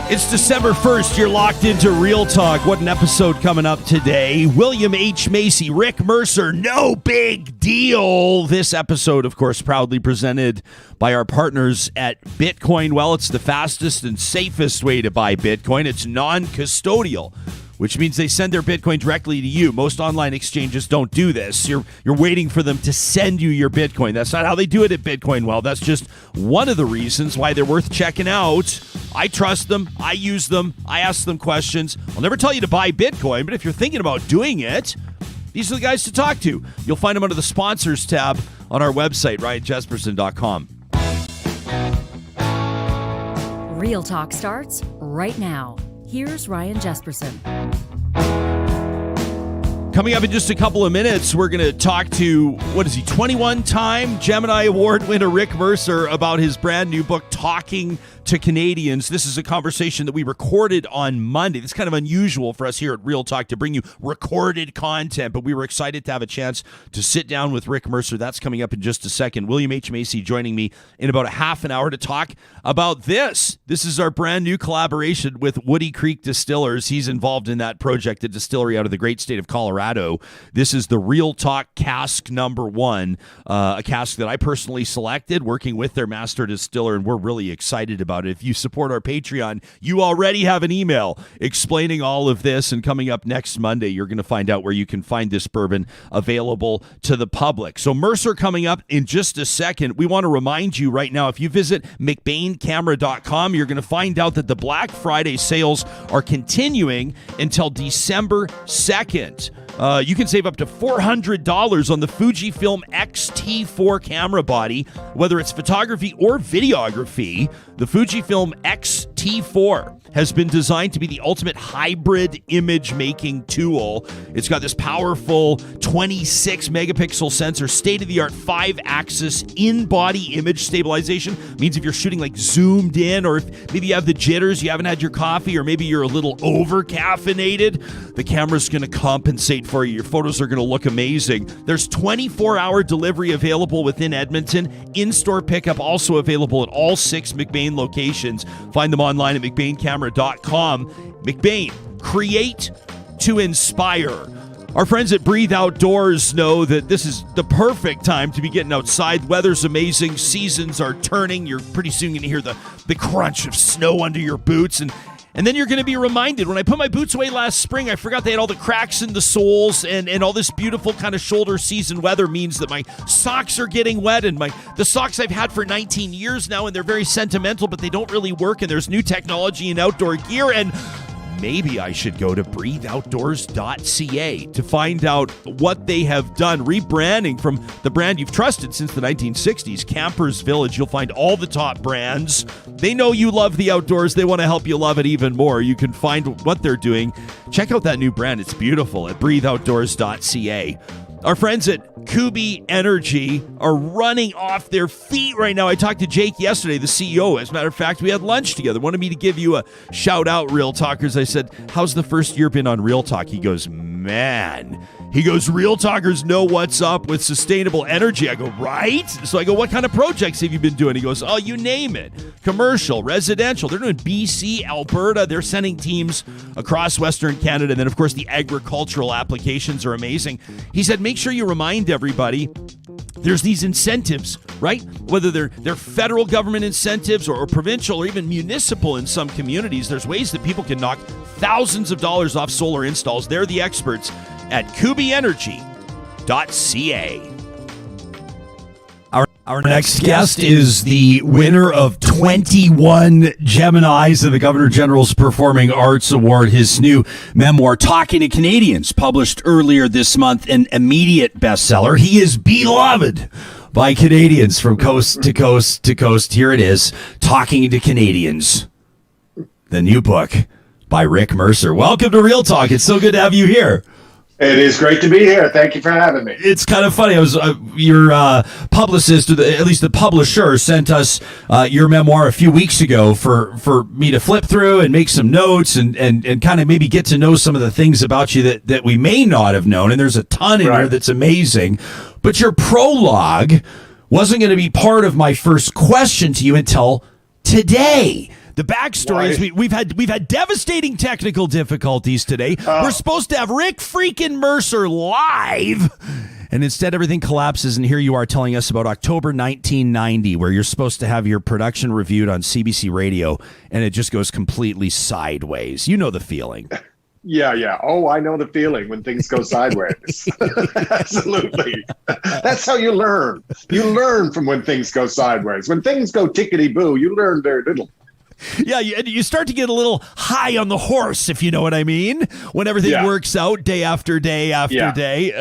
It's December 1st. You're locked into Real Talk. What an episode coming up today. William H. Macy, Rick Mercer, no big deal. This episode, of course, proudly presented by our partners at Bitcoin. Well, it's the fastest and safest way to buy Bitcoin. It's non-custodial, which means they send their Bitcoin directly to you. Most online exchanges don't do this. You're waiting for them to send you your Bitcoin. That's not how they do it at Bitcoin. Well, that's just one of the reasons why they're worth checking out. I trust them. I use them. I ask them questions. I'll never tell you to buy Bitcoin, but if you're thinking about doing it, these are the guys to talk to. You'll find them under the sponsors tab on our website, RyanJasperson.com. Real Talk starts right now. Here's Ryan Jasperson. Coming up in just a couple of minutes, we're going to talk to, 21-time Gemini Award winner Rick Mercer about his brand new book, Talking to Canadians. This is a conversation that we recorded on Monday. It's kind of unusual for us here at Real Talk to bring you recorded content, but we were excited to have a chance to sit down with Rick Mercer. That's coming up in just a second. William H. Macy joining me in about a half an hour to talk about this. This is our brand new collaboration with Woody Creek Distillers. He's involved in that project, a distillery out of the great state of Colorado. This is the Real Talk Cask No. 1, a cask that I personally selected, working with their master distiller, and we're really excited about it. If you support our Patreon, you already have an email explaining all of this, and coming up next Monday, you're going to find out where you can find this bourbon available to the public. So Mercer coming up in just a second. We want to remind you right now, if you visit McBainCamera.com, you're going to find out that the Black Friday sales are continuing until December 2nd. You can save up to $400 on the Fujifilm X-T4 camera body, whether it's photography or videography. The Fujifilm X-T4 has been designed to be the ultimate hybrid image-making tool. It's got this powerful 26-megapixel sensor, state-of-the-art 5-axis in-body image stabilization. Means if you're shooting like zoomed in, or if maybe you have the jitters, you haven't had your coffee, or maybe you're a little over-caffeinated, the camera's going to compensate for you. Your photos are going to look amazing. There's 24-hour delivery available within Edmonton. In-store pickup also available at all 6 McBain locations. Find them online at McBainCamera.com. McBain, create to inspire. Our friends at Breathe Outdoors know that this is the perfect time to be getting outside. Weather's amazing. Seasons are turning. You're pretty soon going to hear the crunch of snow under your boots. And then you're going to be reminded, when I put my boots away last spring, I forgot they had all the cracks in the soles, and all this beautiful kind of shoulder season weather means that my socks are getting wet, and the socks I've had for 19 years now, and they're very sentimental, but they don't really work, and there's new technology in outdoor gear, and maybe I should go to breatheoutdoors.ca to find out what they have done. Rebranding from the brand you've trusted since the 1960s, Campers Village. You'll find all the top brands. They know you love the outdoors. They want to help you love it even more. You can find what they're doing. Check out that new brand. It's beautiful at breatheoutdoors.ca. Our friends at Kubi Energy are running off their feet right now. I talked to Jake yesterday, the CEO. As a matter of fact, we had lunch together. Wanted me to give you a shout out, Real Talkers. I said, how's the first year been on Real Talk? He goes, man. He goes, Real Talkers know what's up with sustainable energy. I go, right? So I go, what kind of projects have you been doing? He goes, oh, you name it. Commercial, residential. They're doing BC, Alberta. They're sending teams across Western Canada. And then, of course, the agricultural applications are amazing. He said, make sure you remind everybody there's these incentives, right? Whether they're federal government incentives or provincial or even municipal in some communities, there's ways that people can knock thousands of dollars off solar installs. They're the experts at kubienergy.ca. Our next guest is the winner of 21 Geminis of the Governor General's Performing Arts Award. His new memoir, Talking to Canadians, published earlier this month, an immediate bestseller. He is beloved by Canadians from coast to coast to coast. Here it is, Talking to Canadians, the new book by Rick Mercer. Welcome to Real Talk. It's so good to have you here. It is great to be here. Thank you for having me. It's kind of funny. I was your publicist, or at least the publisher, sent us your memoir a few weeks ago for me to flip through and make some notes and kind of maybe get to know some of the things about you that we may not have known. And there's a ton in here that's amazing. But your prologue wasn't going to be part of my first question to you until today. The backstory is we've had devastating technical difficulties today. We're supposed to have Rick freaking Mercer live, and instead everything collapses, and here you are telling us about October 1990, where you're supposed to have your production reviewed on CBC Radio, and it just goes completely sideways. You know the feeling. Yeah. Oh, I know the feeling when things go sideways. Absolutely. That's how you learn. You learn from when things go sideways. When things go tickety-boo, you learn very little. Yeah, you start to get a little high on the horse, if you know what I mean, when everything works out day after day after day.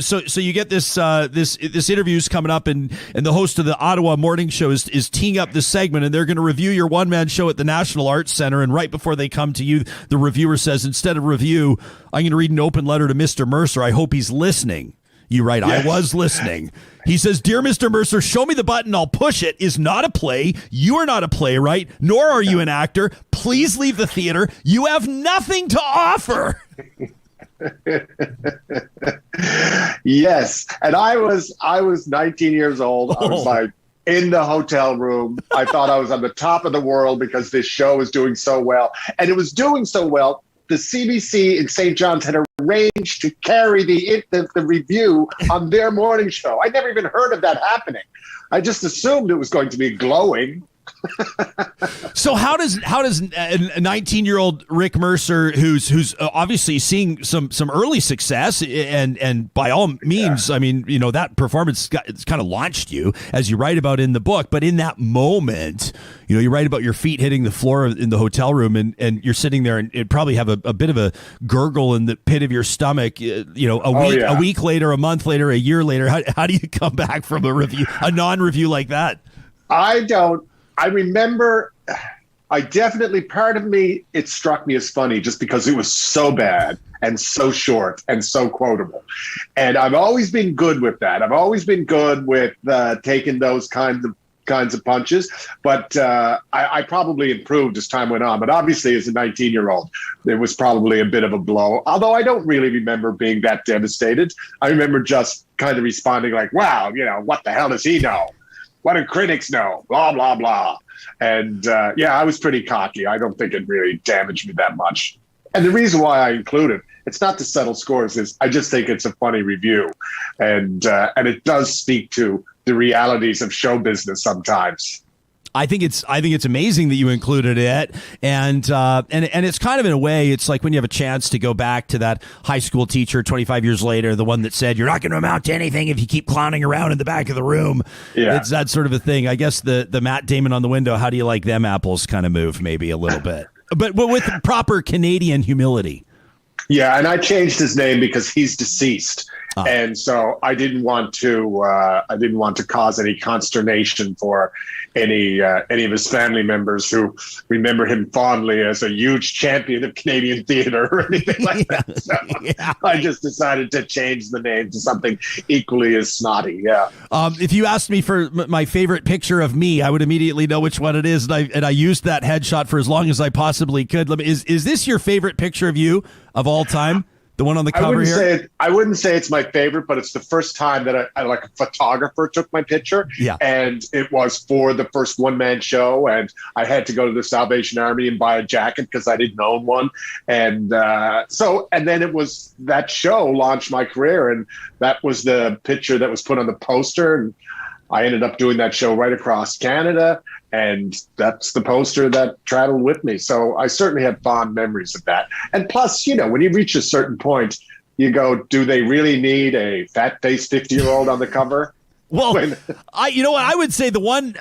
So you get this interview's coming up, and the host of the Ottawa Morning Show is teeing up this segment, and they're going to review your one-man show at the National Arts Centre, and right before they come to you, the reviewer says, instead of review, I'm going to read an open letter to Mr. Mercer. I hope he's listening. You write, I was listening. He says, Dear Mr. Mercer, show me the button, I'll push it, is not a play. You are not a playwright, nor are you an actor. Please leave the theater. You have nothing to offer. Yes. And I was 19 years old. I was like in the hotel room. I thought I was on the top of the world because this show was doing so well. And it was doing so well. The CBC in St. John's had arranged to carry the review on their morning show. I never even heard of that happening. I just assumed it was going to be glowing. So how does a 19-year-old Rick Mercer, who's obviously seeing some early success, and by all means, I mean, you know, that performance it's kind of launched you, as you write about in the book. But in that moment, you know, you write about your feet hitting the floor in the hotel room, and you're sitting there, and it probably have a bit of a gurgle in the pit of your stomach. You know, a week later, a month later, a year later, how do you come back from a non-review like that? I remember, part of me, it struck me as funny just because it was so bad and so short and so quotable. And I've always been good with that. I've always been good with taking those kinds of punches. But I probably improved as time went on. But obviously, as a 19-year-old, it was probably a bit of a blow. Although I don't really remember being that devastated. I remember just kind of responding like, wow, you know, what the hell does he know? What do critics know? Blah, blah, blah. And I was pretty cocky. I don't think it really damaged me that much. And the reason why I include it, it's not to settle scores, is I just think it's a funny review. And it does speak to the realities of show business sometimes. I think it's amazing that you included it, and it's kind of, in a way, it's like when you have a chance to go back to that high school teacher 25 years later, the one that said you're not going to amount to anything if you keep clowning around in the back of the room. Yeah. It's that sort of a thing. I guess the Matt Damon on the window, how do you like them apples kind of move, maybe a little bit, but with proper Canadian humility. Yeah, and I changed his name because he's deceased. And so I didn't want to cause any consternation for any of his family members who remember him fondly as a huge champion of Canadian theater or anything like that. So I just decided to change the name to something equally as snotty. Yeah. If you asked me for my favorite picture of me, I would immediately know which one it is, and I used that headshot for as long as I possibly could. Is this your favorite picture of you of all time? The one on the cover here? I wouldn't say it's my favorite, but it's the first time that I like a photographer took my picture. Yeah. And it was for the first one-man show. And I had to go to the Salvation Army and buy a jacket because I didn't own one. And then it was that show launched my career. And that was the picture that was put on the poster. And I ended up doing that show right across Canada. And that's the poster that traveled with me. So I certainly have fond memories of that. And plus, you know, when you reach a certain point, you go, do they really need a fat-faced 50-year-old on the cover? Well, I would say the one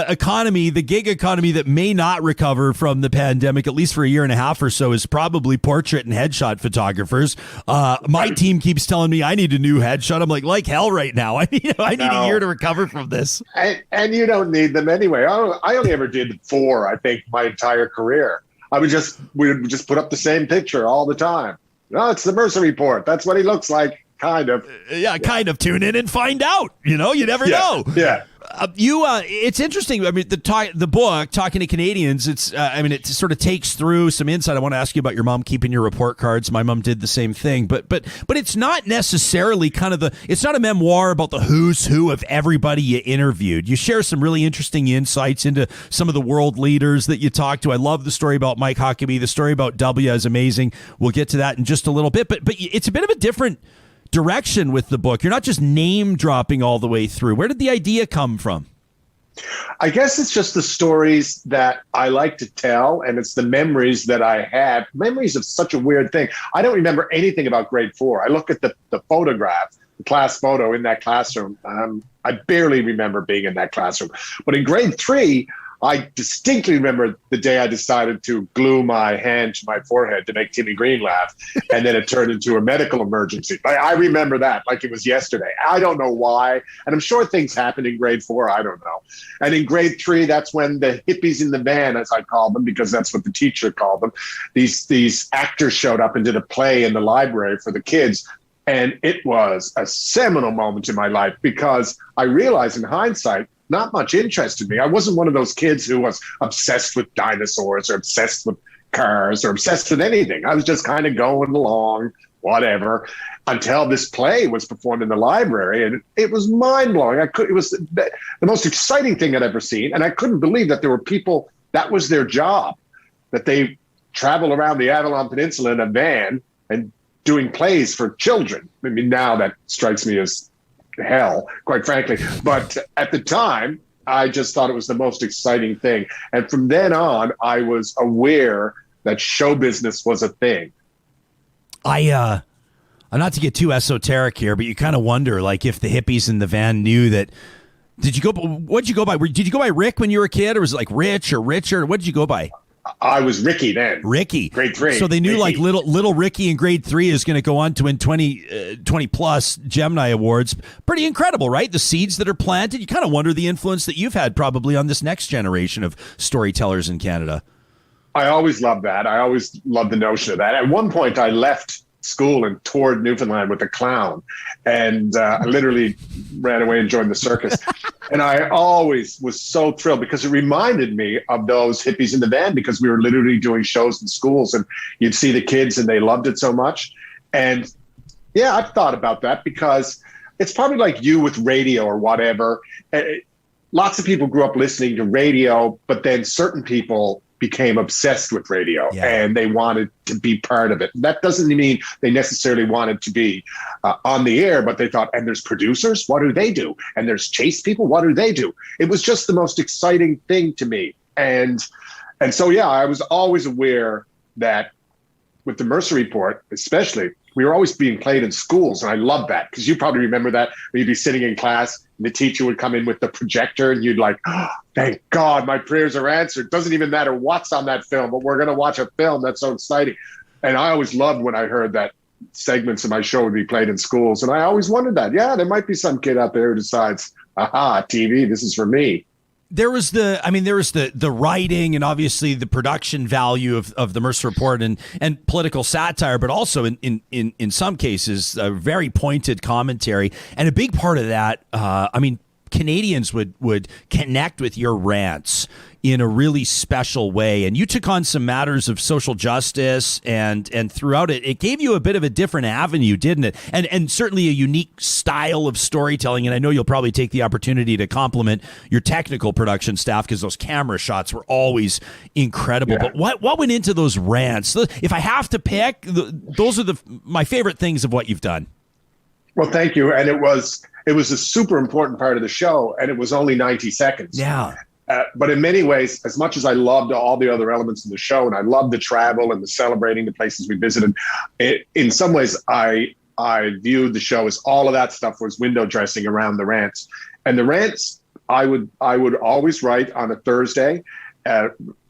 economy, the gig economy that may not recover from the pandemic, at least for a year and a half or so, is probably portrait and headshot photographers. My team keeps telling me I need a new headshot. I'm like hell right now. I need a year to recover from this. And you don't need them anyway. I only ever did 4, I think, my entire career. We would just put up the same picture all the time. No, it's the Mercer report. That's what he looks like. Kind of. Kind of. Tune in and find out. You know, you never know. Yeah. It's interesting. I mean, the book, Talking to Canadians, it sort of takes through some insight. I want to ask you about your mom keeping your report cards. My mom did the same thing, but it's not necessarily it's not a memoir about the who's who of everybody you interviewed. You share some really interesting insights into some of the world leaders that you talked to. I love the story about Mike Huckabee. The story about W is amazing. We'll get to that in just a little bit, but it's a bit of a different direction with the book. You're not just name dropping all the way through. Where did the idea come from? I guess it's just the stories that I like to tell, and it's the memories that I have. Memories of such a weird thing. I don't remember anything about grade 4. I look at the photograph, the class photo in that classroom. I barely remember being in that classroom. But in grade 3, I distinctly remember the day I decided to glue my hand to my forehead to make Timmy Green laugh, and then it turned into a medical emergency. I remember that like it was yesterday. I don't know why, and I'm sure things happened in grade 4. I don't know. And in grade 3, that's when the hippies in the van, as I call them, because that's what the teacher called them, these actors showed up and did a play in the library for the kids. And it was a seminal moment in my life because I realized in hindsight, not much interested me. I wasn't one of those kids who was obsessed with dinosaurs or obsessed with cars or obsessed with anything. I was just kind of going along, whatever, until this play was performed in the library. And it was mind-blowing. It was the most exciting thing I'd ever seen. And I couldn't believe that there were people, that was their job, that they travel around the Avalon Peninsula in a van and doing plays for children. I mean, now that strikes me as hell, quite frankly. But at the time, I just thought it was the most exciting thing. And from then on, I was aware that show business was a thing. I'm not to get too esoteric here, but you kind of wonder, like, if the hippies in the van knew that. What'd you go by? Did you go by Rick when you were a kid, or was it like Rich or Richard? What did you go by? I was Ricky then. Ricky. Grade 3. So they knew Ricky. like little Ricky in grade 3 is going to go on to win 20 plus Gemini Awards. Pretty incredible, right? The seeds that are planted. You kind of wonder the influence that you've had probably on this next generation of storytellers in Canada. I always loved that. I always loved the notion of that. At one point, I left school and toured Newfoundland with a clown, and I literally ran away and joined the circus. And I always was so thrilled because it reminded me of those hippies in the van, because we were literally doing shows in schools and you'd see the kids and they loved it so much. And yeah, I've thought about that because it's probably like you with radio or whatever. Lots of people grew up listening to radio, but then certain people became obsessed with radio and they wanted to be part of it. That doesn't mean they necessarily wanted to be on the air, but they thought, and there's producers, what do they do? And there's chase people, what do they do? It was just the most exciting thing to me. And so, yeah, I was always aware that with the Mercer Report, especially, we were always being played in schools. And I love that because you probably remember that where you'd be sitting in class and the teacher would come in with the projector and you'd like, oh, thank God my prayers are answered. Doesn't even matter what's on that film, but we're going to watch a film. That's so exciting. And I always loved when I heard that segments of my show would be played in schools. And I always wondered that, yeah, there might be some kid out there who decides, aha, TV, this is for me. There was the writing and obviously the production value of the Mercer Report and political satire, but also in some cases a very pointed commentary. And a big part of that, Canadians would connect with your rants in a really special way. And you took on some matters of social justice and throughout it gave you a bit of a different avenue, didn't it? And certainly a unique style of storytelling. And I know you'll probably take the opportunity to compliment your technical production staff because those camera shots were always incredible. Yeah. But what went into those rants? If I have to pick, those are my favorite things of what you've done. Well, thank you. And it was a super important part of the show, and it was only 90 seconds. Yeah. But in many ways, as much as I loved all the other elements of the show, and I loved the travel and the celebrating the places we visited, in some ways, I viewed the show as all of that stuff was window dressing around the rants. And the rants, I would always write on a Thursday.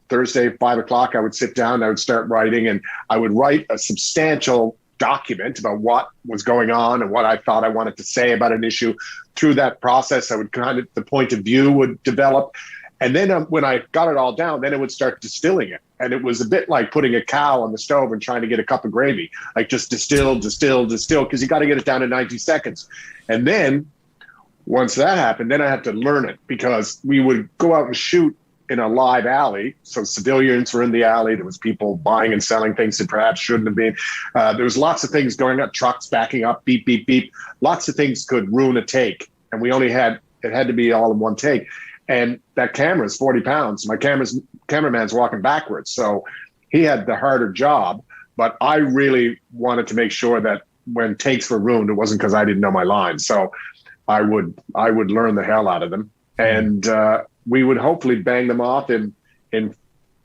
Thursday, 5 o'clock, I would sit down, I would start writing, and I would write a substantial document about what was going on and what I thought I wanted to say about an issue. Through that process, I would the point of view would develop. And then when I got it all down, then it would start distilling it. And it was a bit like putting a cow on the stove and trying to get a cup of gravy, like just distill, because you got to get it down in 90 seconds. And then once that happened, then I had to learn it because we would go out and shoot in a live alley. So civilians were in the alley. There was people buying and selling things that perhaps shouldn't have been. There was lots of things going on, trucks backing up, beep, beep, beep. Lots of things could ruin a take. And it had to be all in one take. And that camera is 40 pounds. My cameraman's walking backwards. So he had the harder job, but I really wanted to make sure that when takes were ruined, it wasn't because I didn't know my lines. So I would learn the hell out of them. And we would hopefully bang them off in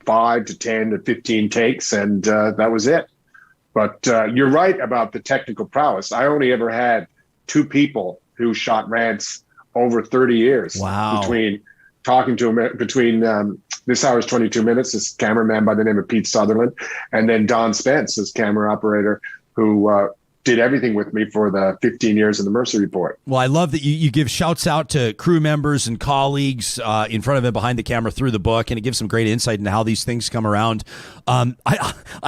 5 to 10 to 15 takes, and that was it. But you're right about the technical prowess. I only ever had 2 people who shot rants over 30 years. Wow. Between talking to him, This Hour's 22 Minutes, this cameraman by the name of Pete Sutherland, and then Don Spence, this camera operator who did everything with me for the 15 years in the Mercer Report. Well, I love that you give shouts out to crew members and colleagues in front of and behind the camera through the book, and it gives some great insight into how these things come around. I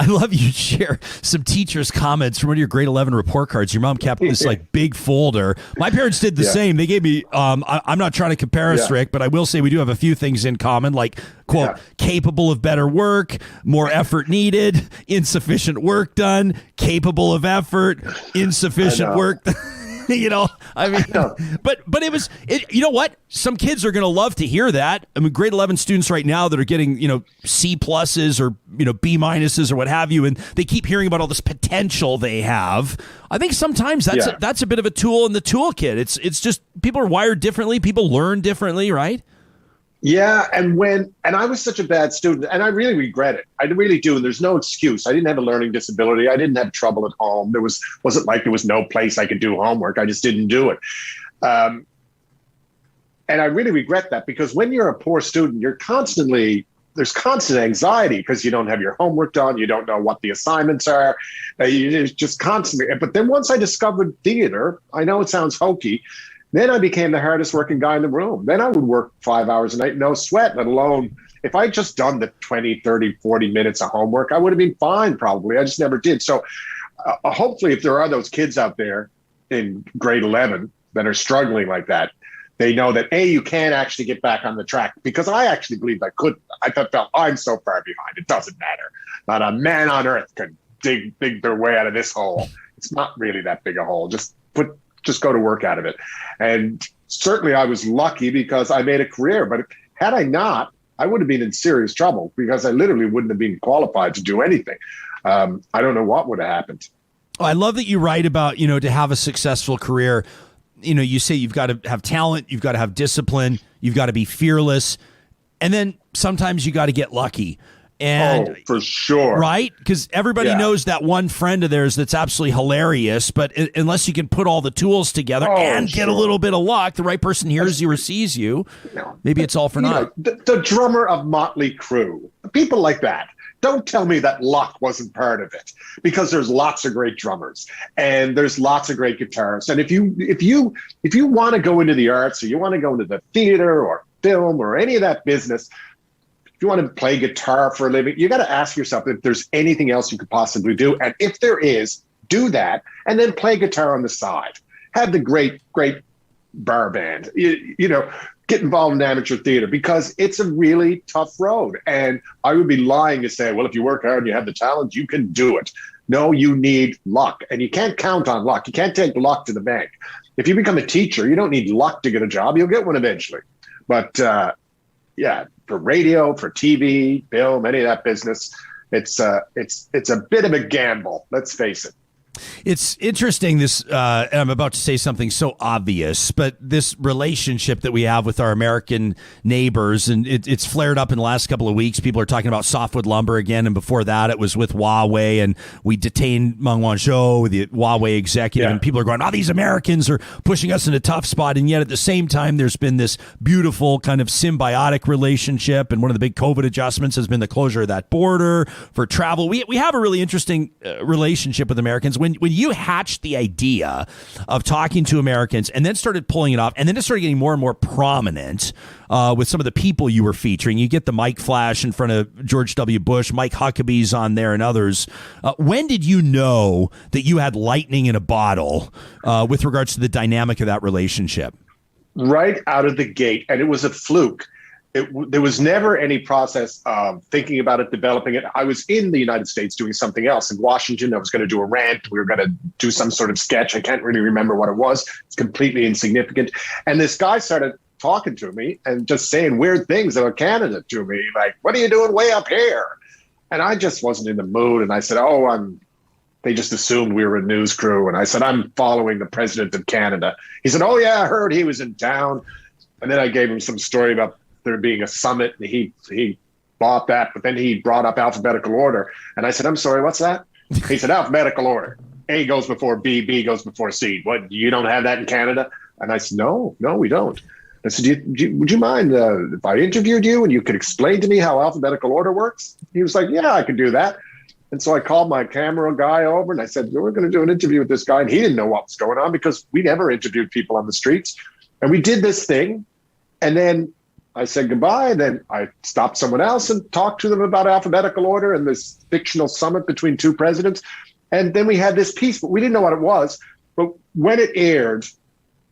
love you share some teachers' comments from one of your grade 11 report cards. Your mom kept this like big folder. My parents did the same. They gave me, I'm not trying to compare us, Rick, but I will say we do have a few things in common, like, quote, capable of better work, more effort needed, insufficient work done, capable of effort, insufficient work. You know, I mean, but you know what? Some kids are going to love to hear that. I mean, grade 11 students right now that are getting, C pluses or, B minuses or what have you, and they keep hearing about all this potential they have. I think sometimes that's a bit of a tool in the toolkit. It's just people are wired differently. People learn differently, right? Yeah, and I was such a bad student, and I really regret it. I really do, and there's no excuse. I didn't have a learning disability. I didn't have trouble at home. Wasn't like there was no place I could do homework. I just didn't do it. And I really regret that, because when you're a poor student, there's constant anxiety because you don't have your homework done. You don't know what the assignments are. It's just constantly. But then once I discovered theater, I know it sounds hokey, then I became the hardest working guy in the room. Then I would work 5 hours a night, no sweat, let alone if I'd just done the 20, 30, 40 minutes of homework, I would have been fine probably. I just never did. So hopefully if there are those kids out there in grade 11 that are struggling like that, they know that, A, you can actually get back on the track, because I actually believed I couldn't. I felt I'm so far behind. It doesn't matter. Not a man on earth could dig their way out of this hole. It's not really that big a hole. Just go to work out of it. And certainly I was lucky because I made a career, but had I not, I would have been in serious trouble because I literally wouldn't have been qualified to do anything. I don't know what would have happened. Oh, I love that you write about, to have a successful career. You say you've got to have talent, you've got to have discipline, you've got to be fearless. And then sometimes you got to get lucky. And for sure. Right? Because everybody knows that one friend of theirs that's absolutely hilarious, but unless you can put all the tools together and get a little bit of luck, the right person hears you or sees you, maybe it's all for naught. The drummer of Motley Crue, people like that. Don't tell me that luck wasn't part of it, because there's lots of great drummers and there's lots of great guitarists. And if you want to go into the arts, or you want to go into the theater or film or any of that business, if you want to play guitar for a living, you got to ask yourself if there's anything else you could possibly do. And if there is, do that, and then play guitar on the side. Have the great bar band, get involved in amateur theater, because it's a really tough road. And I would be lying to say, well, if you work hard and you have the talent, you can do it. No, you need luck, and you can't count on luck. You can't take luck to the bank. If you become a teacher, you don't need luck to get a job. You'll get one eventually. But for radio, for TV, film, any of that business, it's a bit of a gamble. Let's face it. It's interesting, this, and I'm about to say something so obvious, but this relationship that we have with our American neighbors, and it's flared up in the last couple of weeks. People are talking about softwood lumber again, and before that it was with Huawei, and we detained Meng Wanzhou, the Huawei executive, and people are going, these Americans are pushing us in a tough spot, and yet at the same time there's been this beautiful kind of symbiotic relationship, and one of the big COVID adjustments has been the closure of that border for travel. We have a really interesting relationship with Americans. When you hatched the idea of talking to Americans and then started pulling it off, and then it started getting more and more prominent with some of the people you were featuring, you get the mic flash in front of George W. Bush, Mike Huckabee's on there, and others. When did you know that you had lightning in a bottle with regards to the dynamic of that relationship? right out of the gate, and it was a fluke. There was never any process of thinking about it, developing it. I was in the United States doing something else in Washington. I was going to do a rant. We were going to do some sort of sketch. I can't really remember what it was. It's completely insignificant. And this guy started talking to me and just saying weird things about Canada to me, like, what are you doing way up here? And I just wasn't in the mood. And I said, they just assumed we were a news crew. And I said, I'm following the president of Canada. He said, oh, yeah, I heard he was in town. And then I gave him some story about there being a summit, and he bought that, but then he brought up alphabetical order. And I said, I'm sorry, what's that? He said, alphabetical order. A goes before B, B goes before C. What, you don't have that in Canada? And I said, no, we don't. I said, would you mind if I interviewed you and you could explain to me how alphabetical order works? He was like, yeah, I could do that. And so I called my camera guy over and I said, we're going to do an interview with this guy. And he didn't know what was going on because we never interviewed people on the streets. And we did this thing. And then I said goodbye. Then I stopped someone else and talked to them about alphabetical order and this fictional summit between two presidents. And then we had this piece, but we didn't know what it was. But when it aired,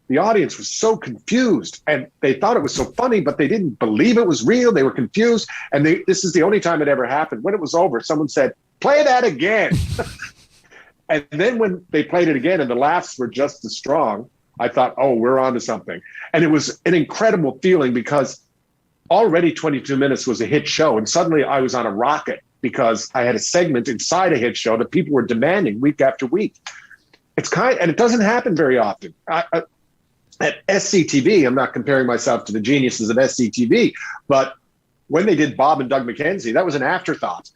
the audience was so confused and they thought it was so funny, but they didn't believe it was real. They were confused. And this is the only time it ever happened. When it was over, someone said, play that again. And then when they played it again and the laughs were just as strong, I thought, oh, we're on to something. And it was an incredible feeling because already 22 Minutes was a hit show. And suddenly I was on a rocket because I had a segment inside a hit show that people were demanding week after week. And it doesn't happen very often. At SCTV, I'm not comparing myself to the geniuses of SCTV, but when they did Bob and Doug McKenzie, that was an afterthought.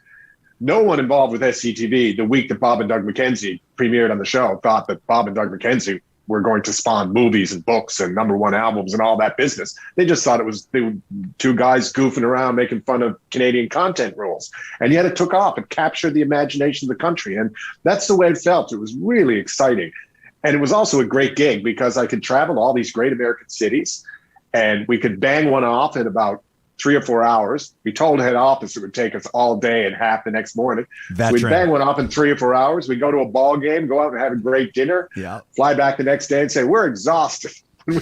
No one involved with SCTV the week that Bob and Doug McKenzie premiered on the show thought that Bob and Doug McKenzie were going to spawn movies and books and #1 albums and all that business. They just thought they were two guys goofing around making fun of Canadian content rules. And yet it took off. It captured the imagination of the country. And that's the way it felt. It was really exciting. And it was also a great gig because I could travel to all these great American cities and we could bang one off in about 3 or 4 hours. We told head office it would take us all day and half the next morning. So we'd bang one off in 3 or 4 hours. We'd go to a ball game, go out and have a great dinner, fly back the next day and say, we're exhausted.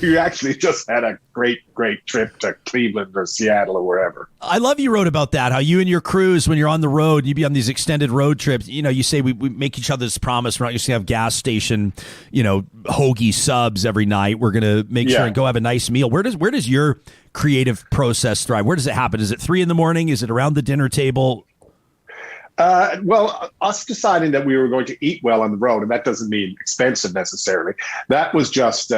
We actually just had a great trip to Cleveland or Seattle or wherever. I love you wrote about that, how you and your crews, when you're on the road, you be on these extended road trips, you say we make each other's promise. We're not just going to have gas station, hoagie subs every night. We're going to make sure and go have a nice meal. Where does your creative process thrive? Where does it happen? Is it 3 a.m? Is it around the dinner table? Well, us deciding that we were going to eat well on the road, and that doesn't mean expensive necessarily. That was just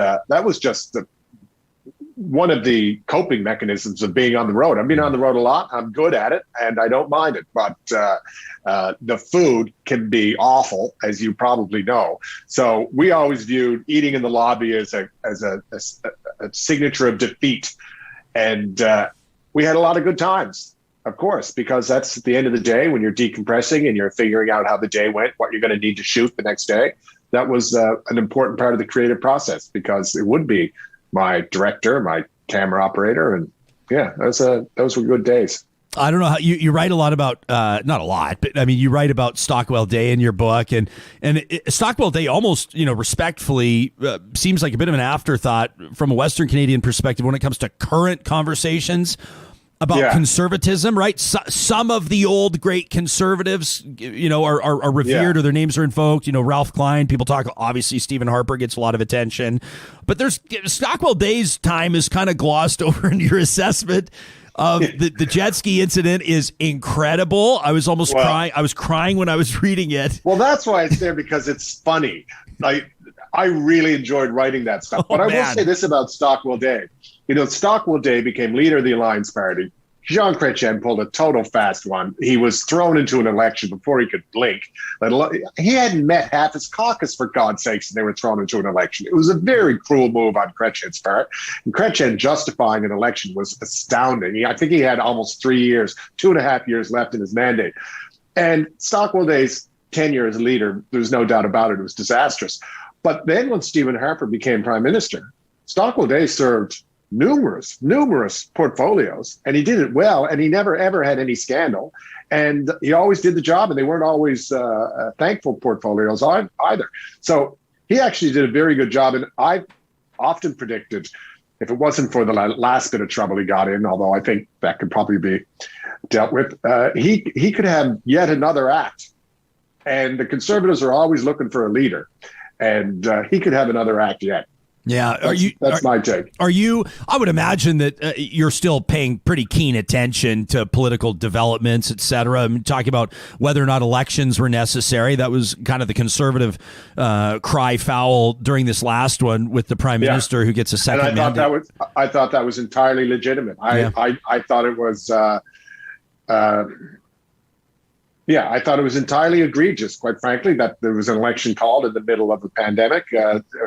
one of the coping mechanisms of being on the road. I've been on the road a lot. I'm good at it, and I don't mind it. But the food can be awful, as you probably know. So we always viewed eating in the lobby as a signature of defeat, and we had a lot of good times. Of course, because that's at the end of the day when you're decompressing and you're figuring out how the day went, what you're going to need to shoot the next day. That was an important part of the creative process because it would be my director, my camera operator. And those were good days. I don't know how you write a lot about, not a lot, but I mean, you write about Stockwell Day in your book and Stockwell Day almost, respectfully seems like a bit of an afterthought from a Western Canadian perspective when it comes to current conversations about conservatism, right? Some of the old great conservatives, are revered or their names are invoked. Ralph Klein, people talk, obviously Stephen Harper gets a lot of attention, but there's Stockwell Day's time is kind of glossed over in your assessment of the jet ski incident is incredible. I was almost crying. I was crying when I was reading it. Well, that's why it's there because it's funny. I really enjoyed writing that stuff. But I will say this about Stockwell Day. Stockwell Day became leader of the Alliance Party. Jean Chrétien pulled a total fast one. He was thrown into an election before he could blink. He hadn't met half his caucus, for God's sakes, and they were thrown into an election. It was a very cruel move on Chrétien's part. And Chrétien justifying an election was astounding. I think he had almost 3 years, 2.5 years left in his mandate. And Stockwell Day's tenure as leader, there's no doubt about it, it was disastrous. But then when Stephen Harper became prime minister, Stockwell Day served numerous portfolios, and he did it well, and he never ever had any scandal, and he always did the job, and they weren't always thankful portfolios either. So he actually did a very good job, and I often predicted if it wasn't for the last bit of trouble he got in, although I think that could probably be dealt with, he could have yet another act. And the Conservatives are always looking for a leader, and he could have another act yet. Yeah, that's my take. Are you? I would imagine that you're still paying pretty keen attention to political developments, et cetera. I'm talking about whether or not elections were necessary. That was kind of the Conservative cry foul during this last one with the Prime Minister who gets a second and I thought that was entirely legitimate. I thought it was. I thought it was entirely egregious, quite frankly, that there was an election called in the middle of the pandemic,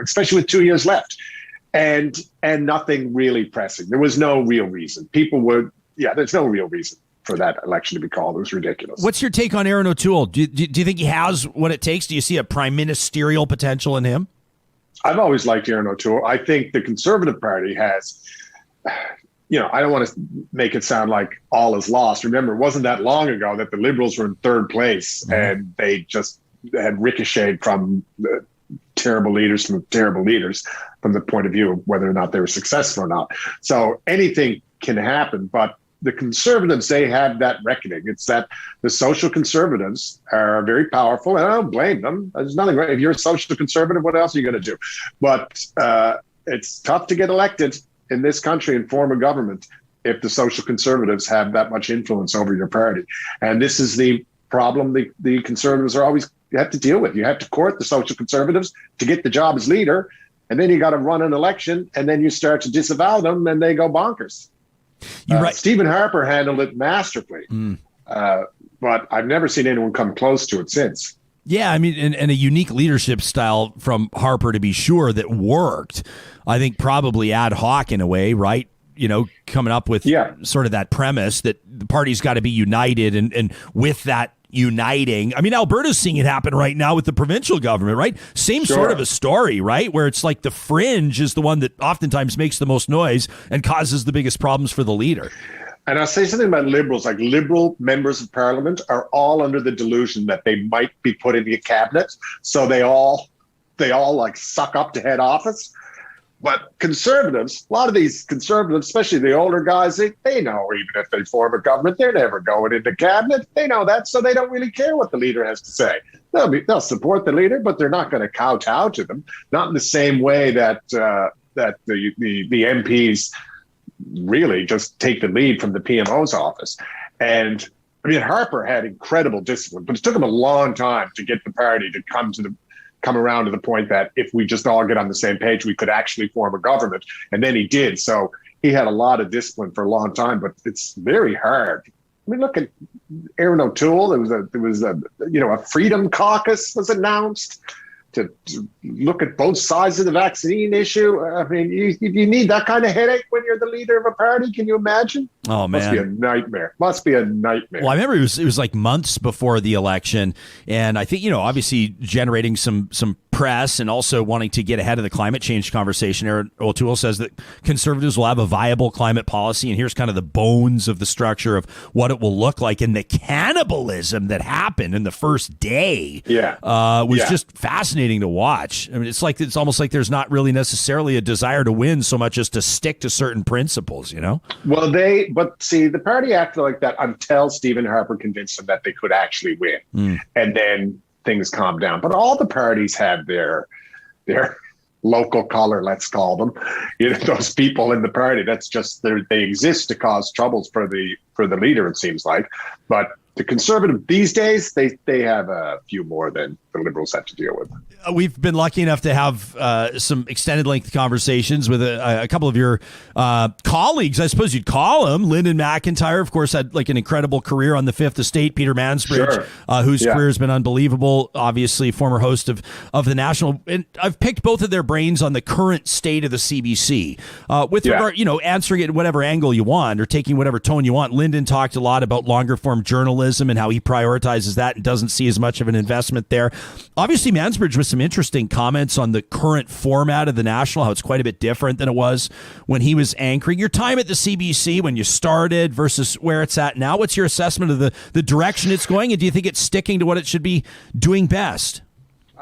especially with 2 years left, and nothing really pressing. There was no real reason. There's no real reason for that election to be called. It was ridiculous. What's your take on Aaron O'Toole? Do you think he has what it takes? Do you see a prime ministerial potential in him? I've always liked Aaron O'Toole. I think the Conservative Party has... I don't want to make it sound like all is lost. Remember, it wasn't that long ago that the Liberals were in third place, and they just had ricocheted from terrible leaders from the point of view of whether or not they were successful or not. So anything can happen, but the Conservatives, they have that reckoning. It's that the social conservatives are very powerful, and I don't blame them. There's nothing wrong. If you're a social conservative, what else are you going to do? But it's tough to get elected in this country and form a government if the social conservatives have that much influence over your party. And this is the problem the conservatives have to deal with. You have to court the social conservatives to get the job as leader, and then you got to run an election, and then you start to disavow them, and they go bonkers. You're right. Stephen Harper handled it masterfully, but I've never seen anyone come close to it since. Yeah, I mean, and a unique leadership style from Harper, to be sure, that worked. I think probably ad hoc in a way, right? Coming up with sort of that premise that the party's got to be united, and with that uniting, I mean, Alberta's seeing it happen right now with the provincial government, right? Same sort of a story, right? Where it's like the fringe is the one that oftentimes makes the most noise and causes the biggest problems for the leader. And I'll say something about Liberals, like Liberal members of Parliament are all under the delusion that they might be put in the cabinet. So they all like suck up to head office. But Conservatives, a lot of these Conservatives, especially the older guys, they know even if they form a government, they're never going into cabinet. They know that, so they don't really care what the leader has to say. They'll support the leader, but they're not going to kowtow to them. Not in the same way that the MPs really just take the lead from the PMO's office. And I mean, Harper had incredible discipline, but it took him a long time to get the party to come around to the point that if we just all get on the same page, we could actually form a government. And then he did. So he had a lot of discipline for a long time, but it's very hard. I mean, look at Aaron O'Toole. There was a freedom caucus was announced to look at both sides of the vaccine issue. I mean, you need that kind of headache when you're the leader of a party. Can you imagine? Oh, man. Must be a nightmare. Well, I remember it was like months before the election. And I think, obviously generating some press and also wanting to get ahead of the climate change conversation. Aaron O'Toole says that Conservatives will have a viable climate policy. And here's kind of the bones of the structure of what it will look like. And the cannibalism that happened in the first day was just fascinating to watch. I mean, it's almost like there's not really necessarily a desire to win so much as to stick to certain principles, Well, but see, the party acted like that until Stephen Harper convinced them that they could actually win. And then things calmed down. But all the parties have their local color, let's call them. Those people in the party, that's just they exist to cause troubles for the leader, it seems like. But the Conservative these days, they have a few more than the Liberals have to deal with. We've been lucky enough to have some extended length conversations with a couple of your colleagues, I suppose you'd call them. Lyndon McIntyre, of course, had like an incredible career on the Fifth Estate. Peter Mansbridge, whose career has been unbelievable, obviously former host of the National. And I've picked both of their brains on the current state of the CBC. With regard, answering it in whatever angle you want or taking whatever tone you want. Lyndon talked a lot about longer form journalism and how he prioritizes that and doesn't see as much of an investment there. Obviously, Mansbridge with some interesting comments on the current format of the National, how it's quite a bit different than it was when he was anchoring. Your time at the CBC when you started versus where it's at now, what's your assessment of the direction it's going, and do you think it's sticking to what it should be doing best?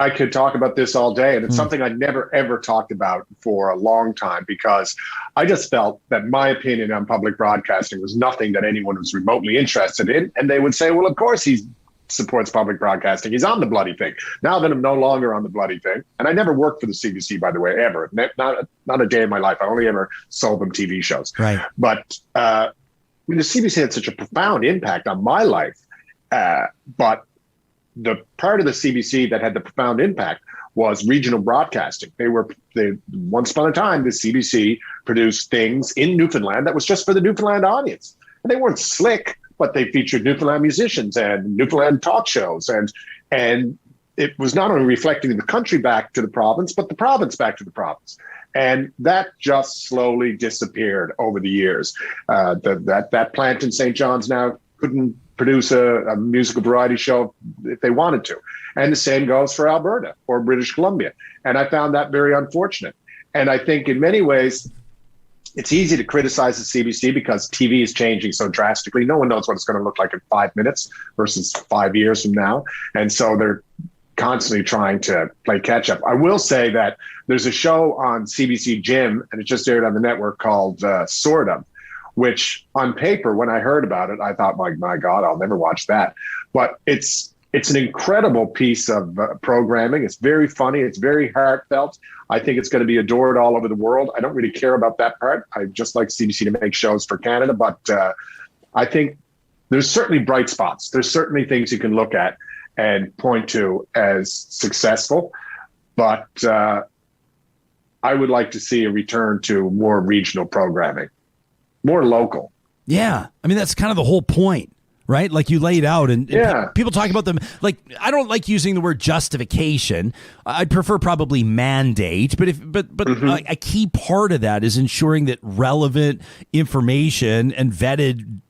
I could talk about this all day, and it's something I never, ever talked about for a long time, because I just felt that my opinion on public broadcasting was nothing that anyone was remotely interested in. And they would say, well, of course he supports public broadcasting. He's on the bloody thing. Now that I'm no longer on the bloody thing, and I never worked for the CBC, by the way, ever. Not a day in my life. I only ever sold them TV shows. Right. But the CBC had such a profound impact on my life. But the part of the CBC that had the profound impact was regional broadcasting. They once upon a time, the CBC produced things in Newfoundland that was just for the Newfoundland audience. And they weren't slick, but they featured Newfoundland musicians and Newfoundland talk shows. And it was not only reflecting the country back to the province, but the province back to the province. And that just slowly disappeared over the years. That plant in St. John's now couldn't produce a musical variety show if they wanted to. And the same goes for Alberta or British Columbia. And I found that very unfortunate. And I think in many ways, it's easy to criticize the CBC because TV is changing so drastically. No one knows what it's going to look like in 5 minutes versus 5 years from now. And so they're constantly trying to play catch up. I will say that there's a show on CBC Gym, and it just aired on the network, called Sort of, which on paper, when I heard about it, I thought, my God, I'll never watch that. But it's an incredible piece of programming. It's very funny. It's very heartfelt. I think it's going to be adored all over the world. I don't really care about that part. I just like CBC to make shows for Canada. But I think there's certainly bright spots. There's certainly things you can look at and point to as successful. But I would like to see a return to more regional programming. More local. Yeah. I mean, that's kind of the whole point, right? Like you laid out, and people talk about them. Like, I don't like using the word justification. I'd prefer probably mandate, but a key part of that is ensuring that relevant information and vetted,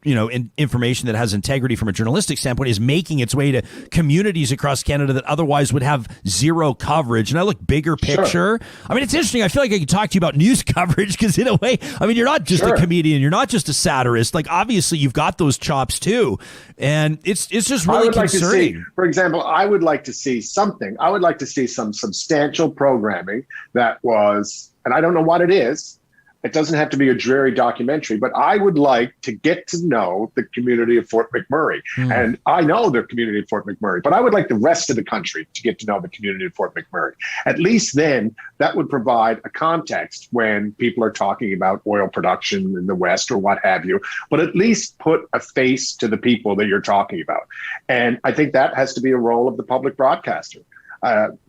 information that has integrity from a journalistic standpoint is making its way to communities across Canada that otherwise would have zero coverage. And I look bigger picture. Sure. I mean, it's interesting. I feel like I could talk to you about news coverage because in a way, I mean, you're not just a comedian. You're not just a satirist. Like, obviously you've got those chops too. And it's just really concerning. For example, I would like to see something. I would like to see some substantial programming that was, and I don't know what it is. It doesn't have to be a dreary documentary, but I would like to get to know the community of Fort McMurray. And I know the community of Fort McMurray, but I would like the rest of the country to get to know the community of Fort McMurray. At least then that would provide a context when people are talking about oil production in the West or what have you, but at least put a face to the people that you're talking about. And I think that has to be a role of the public broadcaster.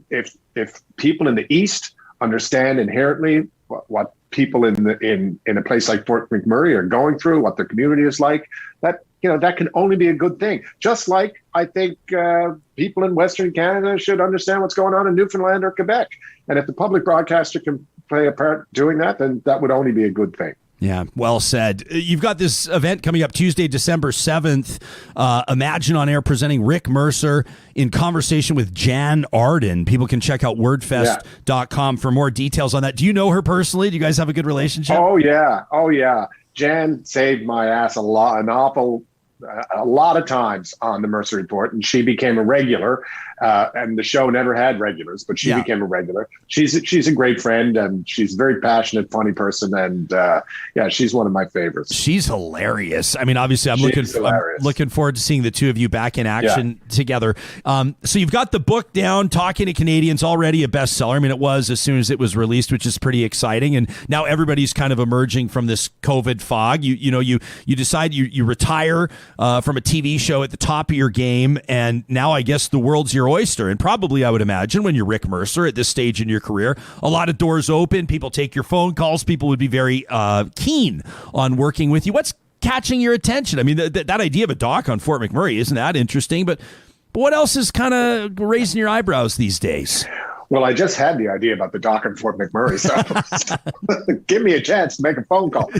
If people in the East understand inherently what people in a place like Fort McMurray are going through, what their community is like, that can only be a good thing. Just like I think people in Western Canada should understand what's going on in Newfoundland or Quebec. And if the public broadcaster can play a part doing that, then that would only be a good thing. Yeah, well said. You've got this event coming up Tuesday, December 7th. Imagine on Air presenting Rick Mercer in conversation with Jan Arden. People can check out wordfest.com for more details on that. Do you know her personally? Do you guys have a good relationship? Oh, yeah. Jan saved my ass a lot of times on the Mercer Report, and she became a regular. And the show never had regulars, but she became a regular. She's a great friend, and she's a very passionate, funny person, and she's one of my favorites. She's hilarious. I mean, obviously, I'm looking forward to seeing the two of you back in action together. So you've got the book down, Talking to Canadians, already a bestseller. I mean, it was as soon as it was released, which is pretty exciting. And now everybody's kind of emerging from this COVID fog. You decide you retire from a TV show at the top of your game, and now I guess the world's your oyster. And probably, I would imagine, when you're Rick Mercer at this stage in your career, a lot of doors open, people take your phone calls, people would be very keen on working with you. What's catching your attention? I mean, that idea of a doc on Fort McMurray, isn't that interesting? But what else is kind of raising your eyebrows these days? Well, I just had the idea about the doc on Fort McMurray, so give me a chance to make a phone call.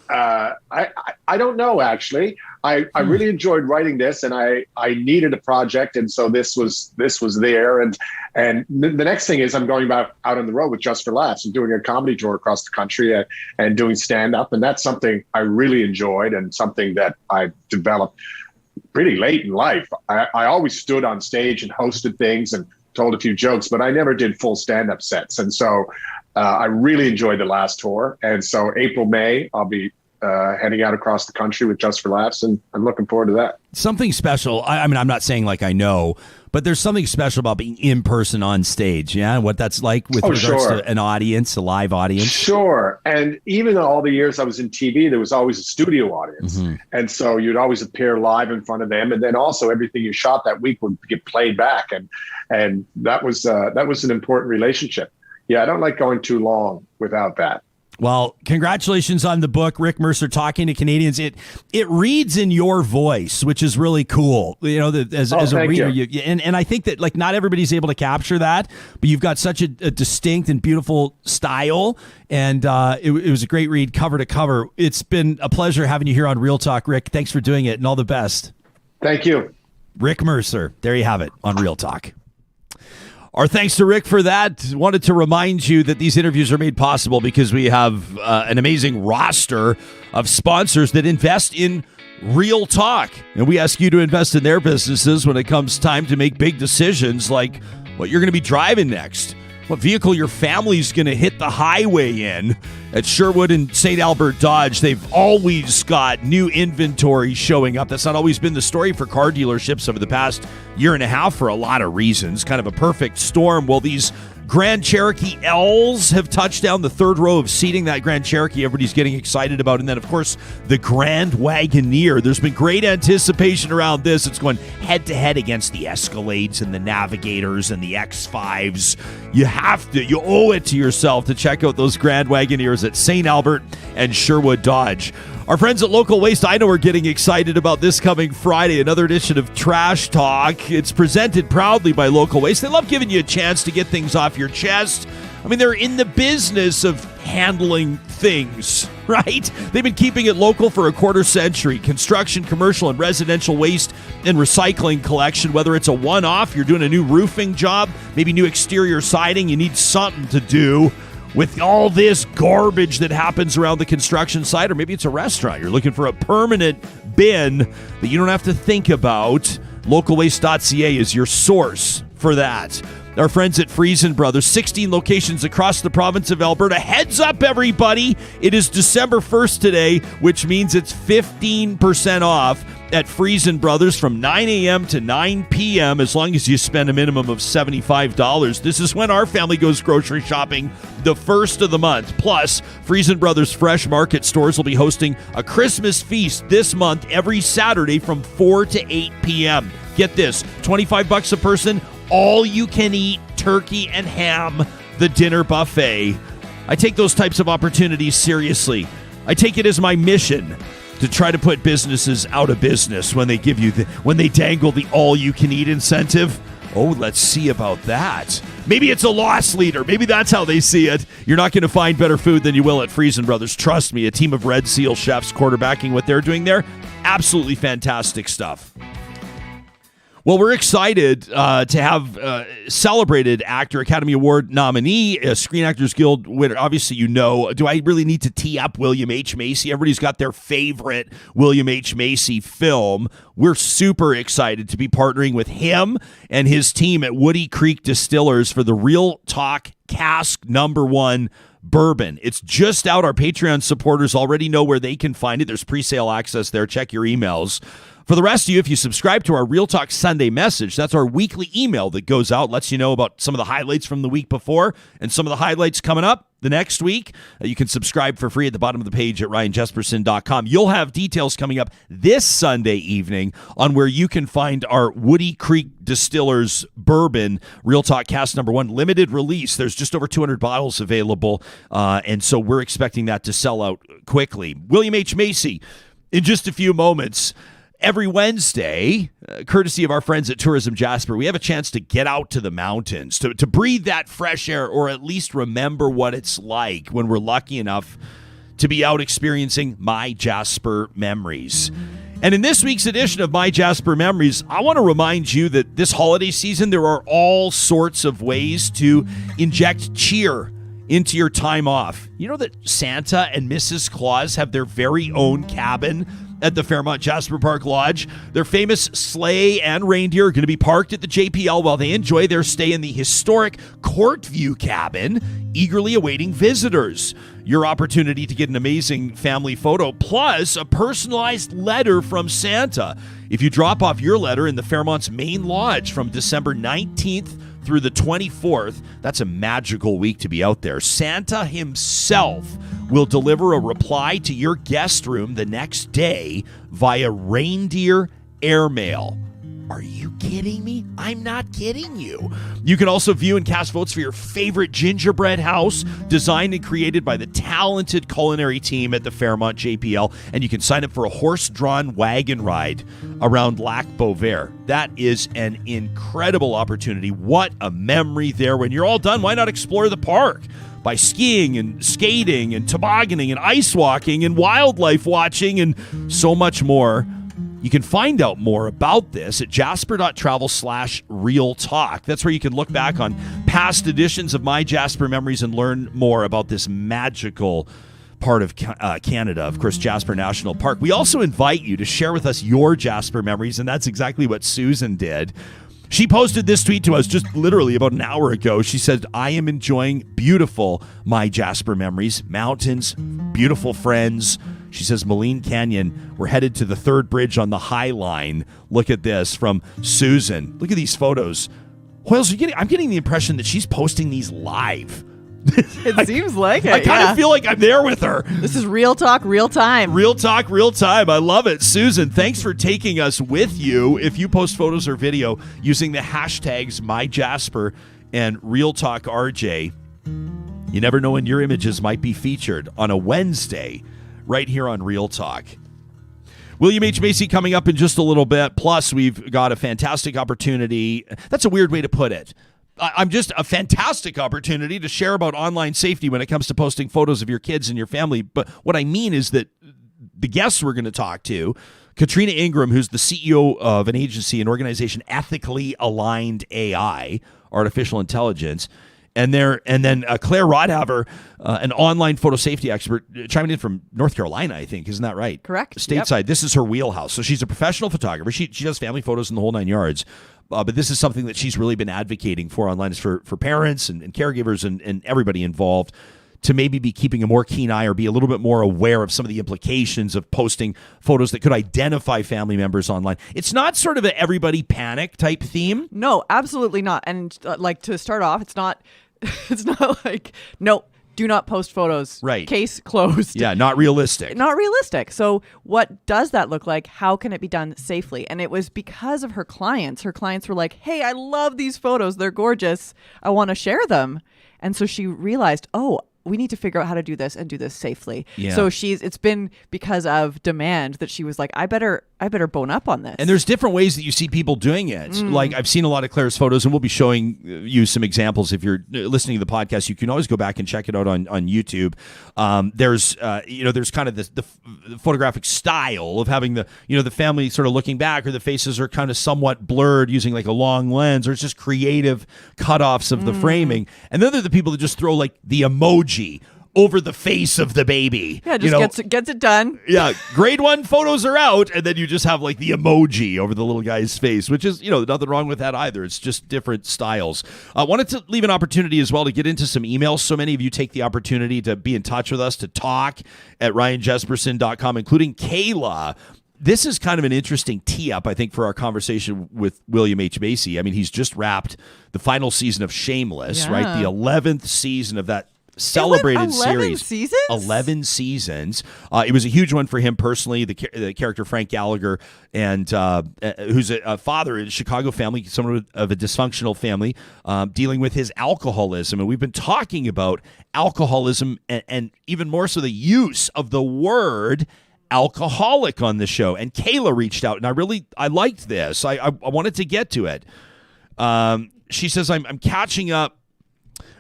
I don't know, actually. I really enjoyed writing this, and I needed a project, and so this was there. And the next thing is I'm going out on the road with Just for Laughs and doing a comedy tour across the country and doing stand-up, and that's something I really enjoyed and something that I developed pretty late in life. I always stood on stage and hosted things and told a few jokes, but I never did full stand-up sets. And so I really enjoyed the last tour. And so April, May, I'll be heading out across the country with Just for Laughs, and I'm looking forward to that. Something special. I mean, I'm not saying like I know, but there's something special about being in person on stage. Yeah, what that's like with regards to an audience, a live audience. Sure. And even all the years I was in TV, there was always a studio audience. Mm-hmm. And so you'd always appear live in front of them. And then also everything you shot that week would get played back. And that was an important relationship. Yeah, I don't like going too long without that. Well, congratulations on the book, Rick Mercer, Talking to Canadians. It reads in your voice, which is really cool. You know, as a reader, and I think that like not everybody's able to capture that, but you've got such a distinct and beautiful style, and it was a great read, cover to cover. It's been a pleasure having you here on Real Talk, Rick. Thanks for doing it, and all the best. Thank you, Rick Mercer. There you have it on Real Talk. Our thanks to Rick for that. Wanted to remind you that these interviews are made possible because we have an amazing roster of sponsors that invest in Real Talk. And we ask you to invest in their businesses when it comes time to make big decisions like what you're going to be driving next, what vehicle your family's going to hit the highway in. At Sherwood and St. Albert Dodge, they've always got new inventory showing up. That's not always been the story for car dealerships over the past year and a half for a lot of reasons. Kind of a perfect storm. Well, these Grand Cherokee L's have touched down, the third row of seating. That Grand Cherokee everybody's getting excited about. And then, of course, the Grand Wagoneer. There's been great anticipation around this. It's going head-to-head against the Escalades and the Navigators and the X5s. You owe it to yourself to check out those Grand Wagoneers at St. Albert and Sherwood Dodge. Our friends at Local Waste, I know, are getting excited about this coming Friday, another edition of Trash Talk. It's presented proudly by Local Waste. They love giving you a chance to get things off your chest. I mean, they're in the business of handling things, right? They've been keeping it local for a quarter century. Construction, commercial, and residential waste and recycling collection, whether it's a one-off, you're doing a new roofing job, maybe new exterior siding, you need something to do with all this garbage that happens around the construction site, or maybe it's a restaurant. You're looking for a permanent bin that you don't have to think about. Localwaste.ca is your source for that. Our friends at Friesen Brothers, 16 locations across the province of Alberta. Heads up, everybody. It is December 1st today, which means it's 15% off at Friesen Brothers from 9 a.m. to 9 p.m. as long as you spend a minimum of $75. This is when our family goes grocery shopping the first of the month. Plus, Friesen Brothers Fresh Market stores will be hosting a Christmas feast this month every Saturday from 4 to 8 p.m. Get this, $25 a person, all you can eat turkey and ham, the dinner buffet. I take those types of opportunities seriously. I take it as my mission to try to put businesses out of business when they give you when they dangle the all-you-can-eat incentive. Oh, let's see about that. Maybe it's a loss leader. Maybe that's how they see it. You're not going to find better food than you will at Friesen Brothers. Trust me, a team of Red Seal chefs quarterbacking what they're doing there. Absolutely fantastic stuff. Well, we're excited to have celebrated actor, Academy Award nominee, Screen Actors Guild winner. Obviously, you know, do I really need to tee up William H. Macy? Everybody's got their favorite William H. Macy film. We're super excited to be partnering with him and his team at Woody Creek Distillers for the Real Talk Cask No. 1 bourbon. It's just out. Our Patreon supporters already know where they can find it. There's pre-sale access there. Check your emails. For the rest of you, if you subscribe to our Real Talk Sunday message, that's our weekly email that goes out, lets you know about some of the highlights from the week before and some of the highlights coming up the next week. You can subscribe for free at the bottom of the page at ryanjesperson.com. You'll have details coming up this Sunday evening on where you can find our Woody Creek Distillers bourbon, Real Talk Cask No. 1 limited release. There's just over 200 bottles available, and so we're expecting that to sell out quickly. William H. Macy, in just a few moments. Every Wednesday, courtesy of our friends at Tourism Jasper, we have a chance to get out to the mountains, to breathe that fresh air, or at least remember what it's like when we're lucky enough to be out experiencing MyJasper Memories. And in this week's edition of MyJasper Memories, I want to remind you that this holiday season, there are all sorts of ways to inject cheer into your time off. You know that Santa and Mrs. Claus have their very own cabin at the Fairmont Jasper Park Lodge. Their famous sleigh and reindeer are going to be parked at the JPL while they enjoy their stay in the historic Courtview cabin, eagerly awaiting visitors. Your opportunity to get an amazing family photo, plus a personalized letter from Santa. If you drop off your letter in the Fairmont's main lodge from December 19th through the 24th, that's a magical week to be out there. Santa himself will deliver a reply to your guest room the next day via reindeer airmail. Are you kidding me? I'm not kidding you. You can also view and cast votes for your favorite gingerbread house, designed and created by the talented culinary team at the Fairmont JPL, and you can sign up for a horse-drawn wagon ride around Lac Beauvert. That is an incredible opportunity. What a memory there. When you're all done, why not explore the park by skiing and skating and tobogganing and ice walking and wildlife watching and so much more. You can find out more about this at jasper.travel/realtalk. That's where you can look back on past editions of MyJasper Memories and learn more about this magical part of Canada, of course, Jasper National Park. We also invite you to share with us your Jasper memories, and that's exactly what Susan did. She posted this tweet to us just literally about an hour ago. She said, I am enjoying beautiful MyJasper memories, mountains, beautiful friends. She says, Moline Canyon, we're headed to the third bridge on the High Line. Look at this from Susan. Look at these photos. Hoyles, I'm getting the impression that she's posting these live. It seems like it. I kind of feel like I'm there with her. This is Real Talk, Real Time. Real Talk, Real Time. I love it. Susan, thanks for taking us with you. If you post photos or video using the hashtags MyJasper and RealTalkRJ, you never know when your images might be featured on a Wednesday right here on Real Talk. William H. Macy coming up in just a little bit. Plus, we've got a fantastic opportunity. That's a weird way to put it. I'm just a fantastic opportunity to share about online safety when it comes to posting photos of your kids and your family. But what I mean is that the guests we're going to talk to, Katrina Ingram, who's the CEO of an agency and organization, Ethically Aligned AI, Artificial Intelligence, and then Claire Rodahaver, an online photo safety expert, chiming in from North Carolina, I think. Isn't that right? Correct. Stateside. Yep. This is her wheelhouse. So she's a professional photographer. She does family photos in the whole 9 yards. But this is something that she's really been advocating for online, is for parents and caregivers and everybody involved to maybe be keeping a more keen eye or be a little bit more aware of some of the implications of posting photos that could identify family members online. It's not sort of an everybody panic type theme. No, absolutely not. And like, to start off, it's not like, no, do not post photos. Right. Case closed. Yeah, not realistic. Not realistic. So what does that look like? How can it be done safely? And it was because of her clients. Her clients were like, hey, I love these photos. They're gorgeous. I want to share them. And so she realized, oh, we need to figure out how to do this and do this safely. Yeah. So it's been because of demand that she was like, I better bone up on this. And there's different ways that you see people doing it. Like, I've seen a lot of Claire's photos, and we'll be showing you some examples. If you're listening to the podcast, you can always go back and check it out on YouTube. There's kind of the photographic style of having the family sort of looking back, or the faces are kind of somewhat blurred using like a long lens, or it's just creative cutoffs of the framing. And then there are the people that just throw like the emoji over the face of the baby. Yeah, just gets it done. Yeah, grade 1 photos are out, and then you just have like the emoji over the little guy's face, which is, nothing wrong with that either. It's just different styles. I wanted to leave an opportunity as well to get into some emails. So many of you take the opportunity to be in touch with us, to talk at ryanjesperson.com, including Kayla. This is kind of an interesting tee-up, I think, for our conversation with William H. Macy. I mean, he's just wrapped the final season of Shameless, right? The 11th season of that celebrated 11 series. Seasons? 11 seasons. It was a huge one for him personally. The character Frank Gallagher, and who's a father in a Chicago family, someone of a dysfunctional family, dealing with his alcoholism. And we've been talking about alcoholism and even more so the use of the word alcoholic on the show. And Kayla reached out, and I liked this. I wanted to get to it. She says, I'm catching up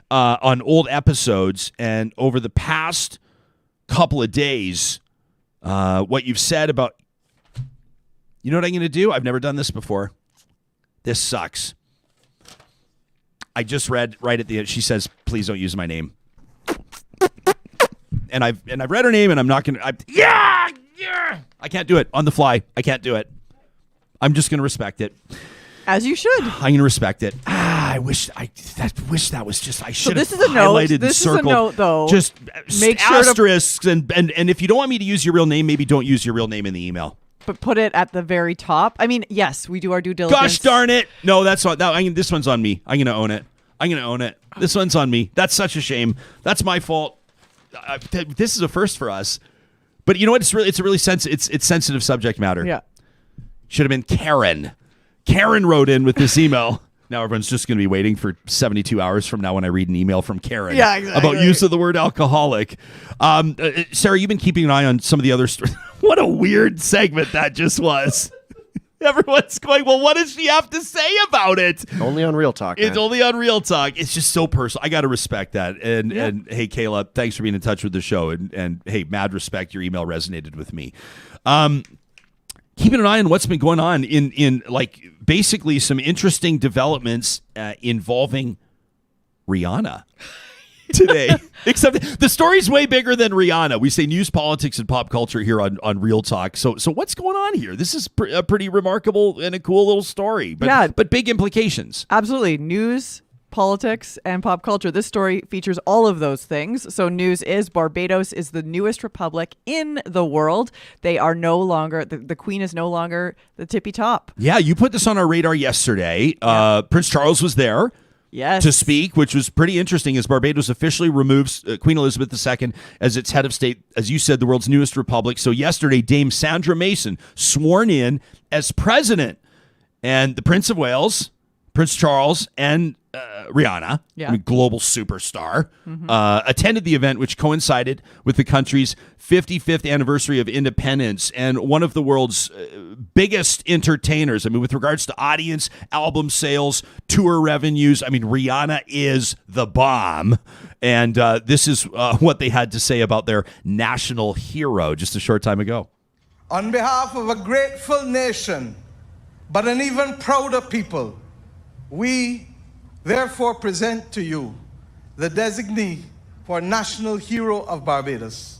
on old episodes, and over the past couple of days, what you've said about, you know what I'm going to do? I've never done this before. This sucks. I just read right at the end. She says, please don't use my name. And I've read her name, and I'm not going to. Yeah! I can't do it on the fly. I can't do it. I'm just going to respect it. As you should. I'm going to respect it. I wish that was just, I should have this is a note. highlighted and This is a circled. note, though. Just Make sure to- asterisks and if you don't want me to use your real name, maybe don't use your real name in the email. But put it at the very top. I mean, yes, we do our due diligence. Gosh darn it. No, that's not. This one's on me. I'm going to own it. This one's on me. That's such a shame. That's my fault. This is a first for us. But you know what? It's a really it's sensitive subject matter. Yeah. Should have been Karen. Karen wrote in with this email. Now everyone's just going to be waiting for 72 hours from now when I read an email from Karen about use of the word alcoholic. Sarah, you've been keeping an eye on some of the other stories. What a weird segment that just was. Everyone's going, well, what does she have to say about it? Only on Real Talk. It's man. only on Real Talk. It's just so personal. I got to respect that. And hey, Kayla, thanks for being in touch with the show. And hey, mad respect. Your email resonated with me. Keeping an eye on what's been going on in like basically some interesting developments involving Rihanna today. Except the story's way bigger than Rihanna. We say news, politics, and pop culture here on Real Talk. So what's going on here? This is a pretty remarkable and a cool little story, but big implications. Absolutely. News, politics, and pop culture. This story features all of those things. So news is Barbados is the newest republic in the world. They are no longer, the Queen is no longer the tippy top. Yeah, you put this on our radar yesterday. Prince Charles was there. Yes. To speak, which was pretty interesting as Barbados officially removes Queen Elizabeth II as its head of state, as you said, the world's newest republic. So yesterday, Dame Sandra Mason sworn in as president. And the Prince of Wales, Prince Charles, and Rihanna, global superstar, attended the event, which coincided with the country's 55th anniversary of independence and one of the world's biggest entertainers. I mean, with regards to audience, album sales, tour revenues, I mean, Rihanna is the bomb. And this is what they had to say about their national hero just a short time ago. On behalf of a grateful nation, but an even prouder people, we therefore present to you the designee for National Hero of Barbados,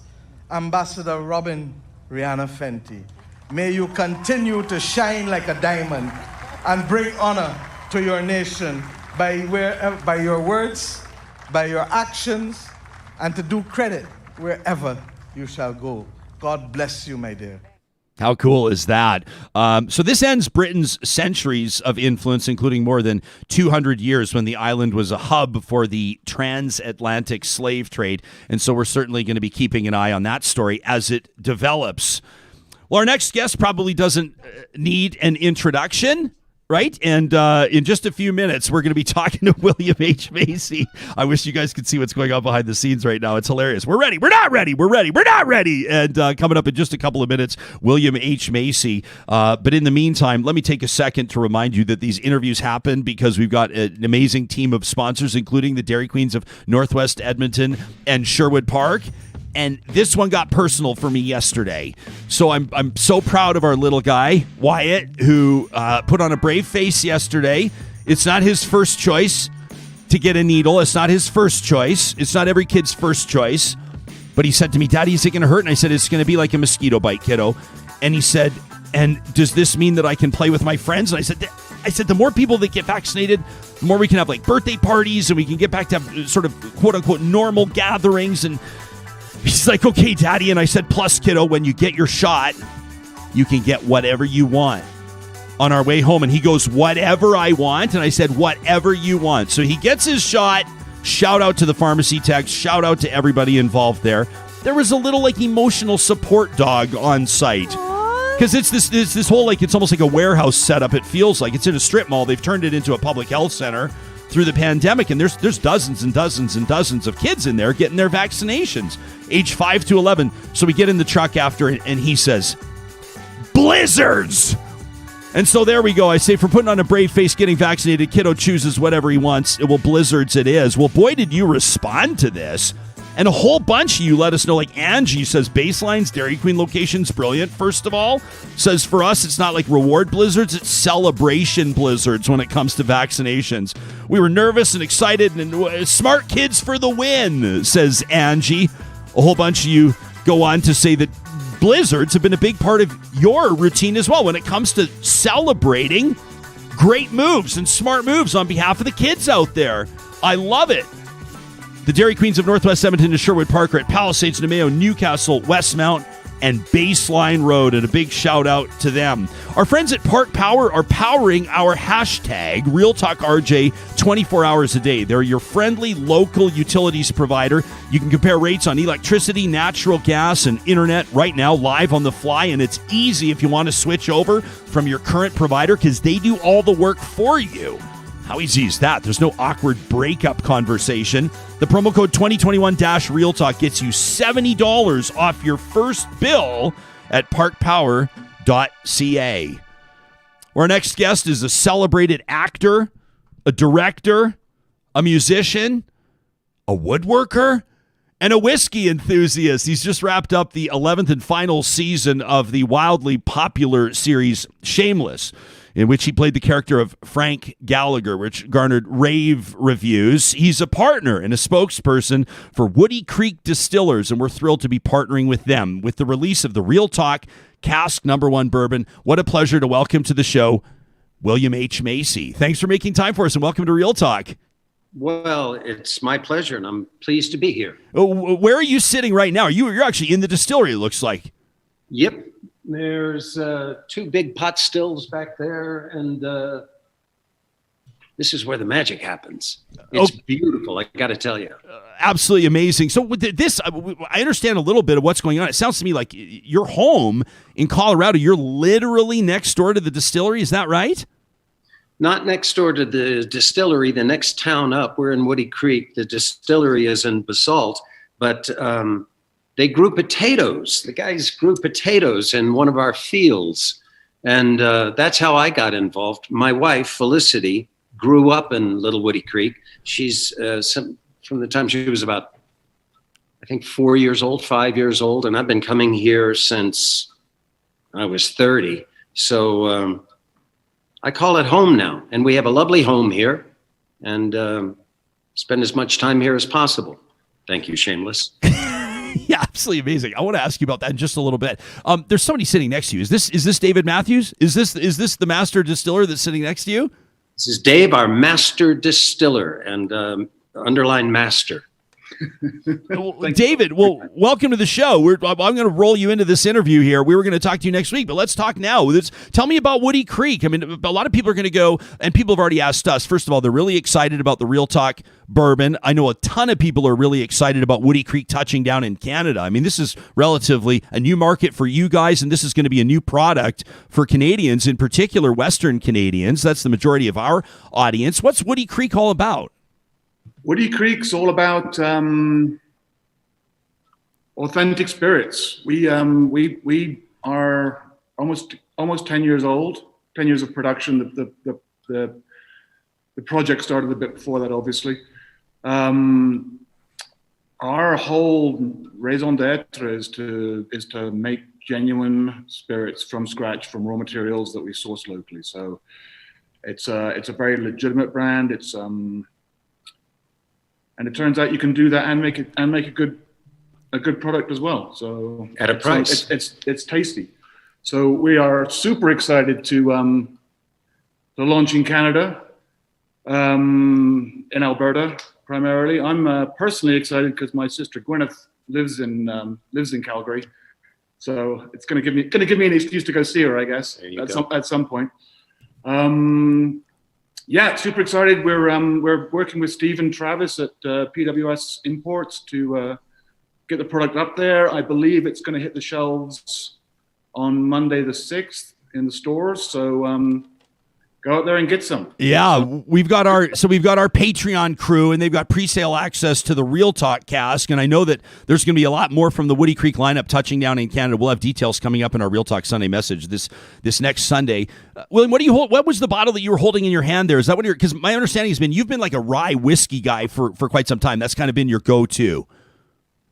Ambassador Robin Rihanna Fenty. May you continue to shine like a diamond and bring honor to your nation by your words, by your actions, and to do credit wherever you shall go. God bless you, my dear. How cool is that? So this ends Britain's centuries of influence, including more than 200 years when the island was a hub for the transatlantic slave trade. And so we're certainly going to be keeping an eye on that story as it develops. Well, our next guest probably doesn't need an introduction, right? And in just a few minutes, we're going to be talking to William H. Macy. I wish you guys could see what's going on behind the scenes right now. It's hilarious. We're ready. We're not ready. We're ready. We're not ready. And coming up in just a couple of minutes, William H. Macy. But in the meantime, let me take a second to remind you that these interviews happen because we've got an amazing team of sponsors, including the Dairy Queens of Northwest Edmonton and Sherwood Park. And this one got personal for me yesterday. So I'm so proud of our little guy, Wyatt, who put on a brave face yesterday. It's not his first choice to get a needle. It's not his first choice. It's not every kid's first choice. But he said to me, Daddy, is it going to hurt? And I said, it's going to be like a mosquito bite, kiddo. And he said, and does this mean that I can play with my friends? And I said, the more people that get vaccinated, the more we can have like birthday parties and we can get back to have sort of quote unquote normal gatherings. And he's like, okay, Daddy. And I said, plus, kiddo, when you get your shot, you can get whatever you want. On our way home, and he goes, whatever I want. And I said, whatever you want. So he gets his shot. Shout out to the pharmacy techs. Shout out to everybody involved there. There was a little like emotional support dog on site. Because it's this whole, like, it's almost like a warehouse setup. It feels like it's in a strip mall. They've turned it into a public health center through the pandemic, and there's dozens and dozens and dozens of kids in there getting their vaccinations, age 5 to 11. So we get in the truck after, and he says, blizzards! And so there we go. I say, for putting on a brave face, getting vaccinated, kiddo chooses whatever he wants. Well, blizzards it is. Well, boy, did you respond to this. And a whole bunch of you let us know, like Angie says, Baseline's Dairy Queen location's brilliant, first of all. Says, for us, it's not like reward blizzards, it's celebration blizzards when it comes to vaccinations. We were nervous and excited, and smart kids for the win, says Angie. A whole bunch of you go on to say that blizzards have been a big part of your routine as well when it comes to celebrating great moves and smart moves on behalf of the kids out there. I love it. The Dairy Queens of Northwest Edmonton to Sherwood Park are at Palisades, Nemeo, Newcastle, Westmount, and Baseline Road, and a big shout out to them. Our friends at Park Power are powering our hashtag RealTalkRJ 24 hours a day. They're your friendly local utilities provider. You can compare rates on electricity, natural gas, and internet right now live on the fly, and it's easy if you want to switch over from your current provider because they do all the work for you. How easy is that? There's no awkward breakup conversation. The promo code 2021-RealTalk gets you $70 off your first bill at parkpower.ca. Our next guest is a celebrated actor, a director, a musician, a woodworker, and a whiskey enthusiast. He's just wrapped up the 11th and final season of the wildly popular series Shameless, in which he played the character of Frank Gallagher, which garnered rave reviews. He's a partner and a spokesperson for Woody Creek Distillers, and we're thrilled to be partnering with them with the release of the Real Talk Cask No. 1 bourbon. What a pleasure to welcome to the show William H. Macy. Thanks for making time for us, and welcome to Real Talk. Well, it's my pleasure, and I'm pleased to be here. Where are you sitting right now? You're actually in the distillery, it looks like. Yep. There's two big pot stills back there, and this is where the magic happens. It's beautiful, I got to tell you. Absolutely amazing. So with this, I understand a little bit of what's going on. It sounds to me like you're home in Colorado. You're literally next door to the distillery. Is that right? Not next door to the distillery, the next town up. We're in Woody Creek. The distillery is in Basalt, but they grew potatoes. The guys grew potatoes in one of our fields, and that's how I got involved. My wife, Felicity, grew up in Little Woody Creek. She's from the time she was about, I think, 5 years old, and I've been coming here since I was 30. So I call it home now, and we have a lovely home here, and spend as much time here as possible. Thank you, Shameless. Yeah, absolutely amazing. I want to ask you about that in just a little bit. There's somebody sitting next to you. Is this David Matthews? Is this the master distiller that's sitting next to you? This is Dave, our master distiller, and underline master. David, well, welcome to the show. I'm going to roll you into this interview here. We were going to talk to you next week, but let's talk now. Tell me about Woody Creek. I mean, a lot of people are going to go, and people have already asked us. First of all, they're really excited about the Real Talk bourbon. I know a ton of people are really excited about Woody Creek touching down in Canada. I mean, this is relatively a new market for you guys, and this is going to be a new product for Canadians, in particular Western Canadians. That's the majority of our audience. What's Woody Creek all about? Woody Creek's all about authentic spirits. We are almost 10 years old. 10 years of production. The project started a bit before that, obviously. Our whole raison d'etre is to make genuine spirits from scratch from raw materials that we source locally. So it's a very legitimate brand. It's and it turns out you can do that and make a good product as well. So at a price, it's tasty. So we are super excited to launch in Canada, in Alberta primarily. I'm personally excited because my sister Gwyneth lives in Calgary, so it's gonna give me an excuse to go see her, I guess, at some point. Yeah, super excited. We're working with Steve and Travis at PWS Imports to get the product up there. I believe it's going to hit the shelves on Monday the 6th in the stores. So go out there and get some. Yeah, we've got our Patreon crew, and they've got pre-sale access to the Real Talk cask, and I know that there's going to be a lot more from the Woody Creek lineup touching down in Canada. We'll have details coming up in our Real Talk Sunday message this next Sunday. William, what do you hold? What was the bottle that you were holding in your hand there? Is that what because my understanding has been you've been like a rye whiskey guy for quite some time. That's kind of been your go-to.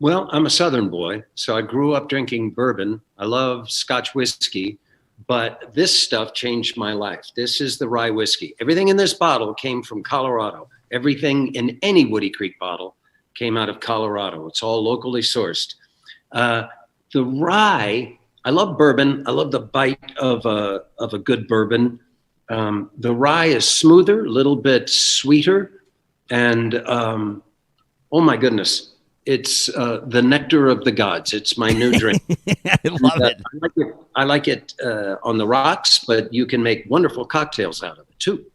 Well, I'm a Southern boy, so I grew up drinking bourbon. I love Scotch whiskey. But this stuff changed my life. This is the rye whiskey. Everything in this bottle came from Colorado. Everything in any Woody Creek bottle came out of Colorado. It's all locally sourced. The the rye, I love bourbon. I love the bite of a good bourbon. The rye is smoother, a little bit sweeter, and oh my goodness, it's the nectar of the gods. It's my new drink. I love it. I like it on the rocks, but you can make wonderful cocktails out of it too.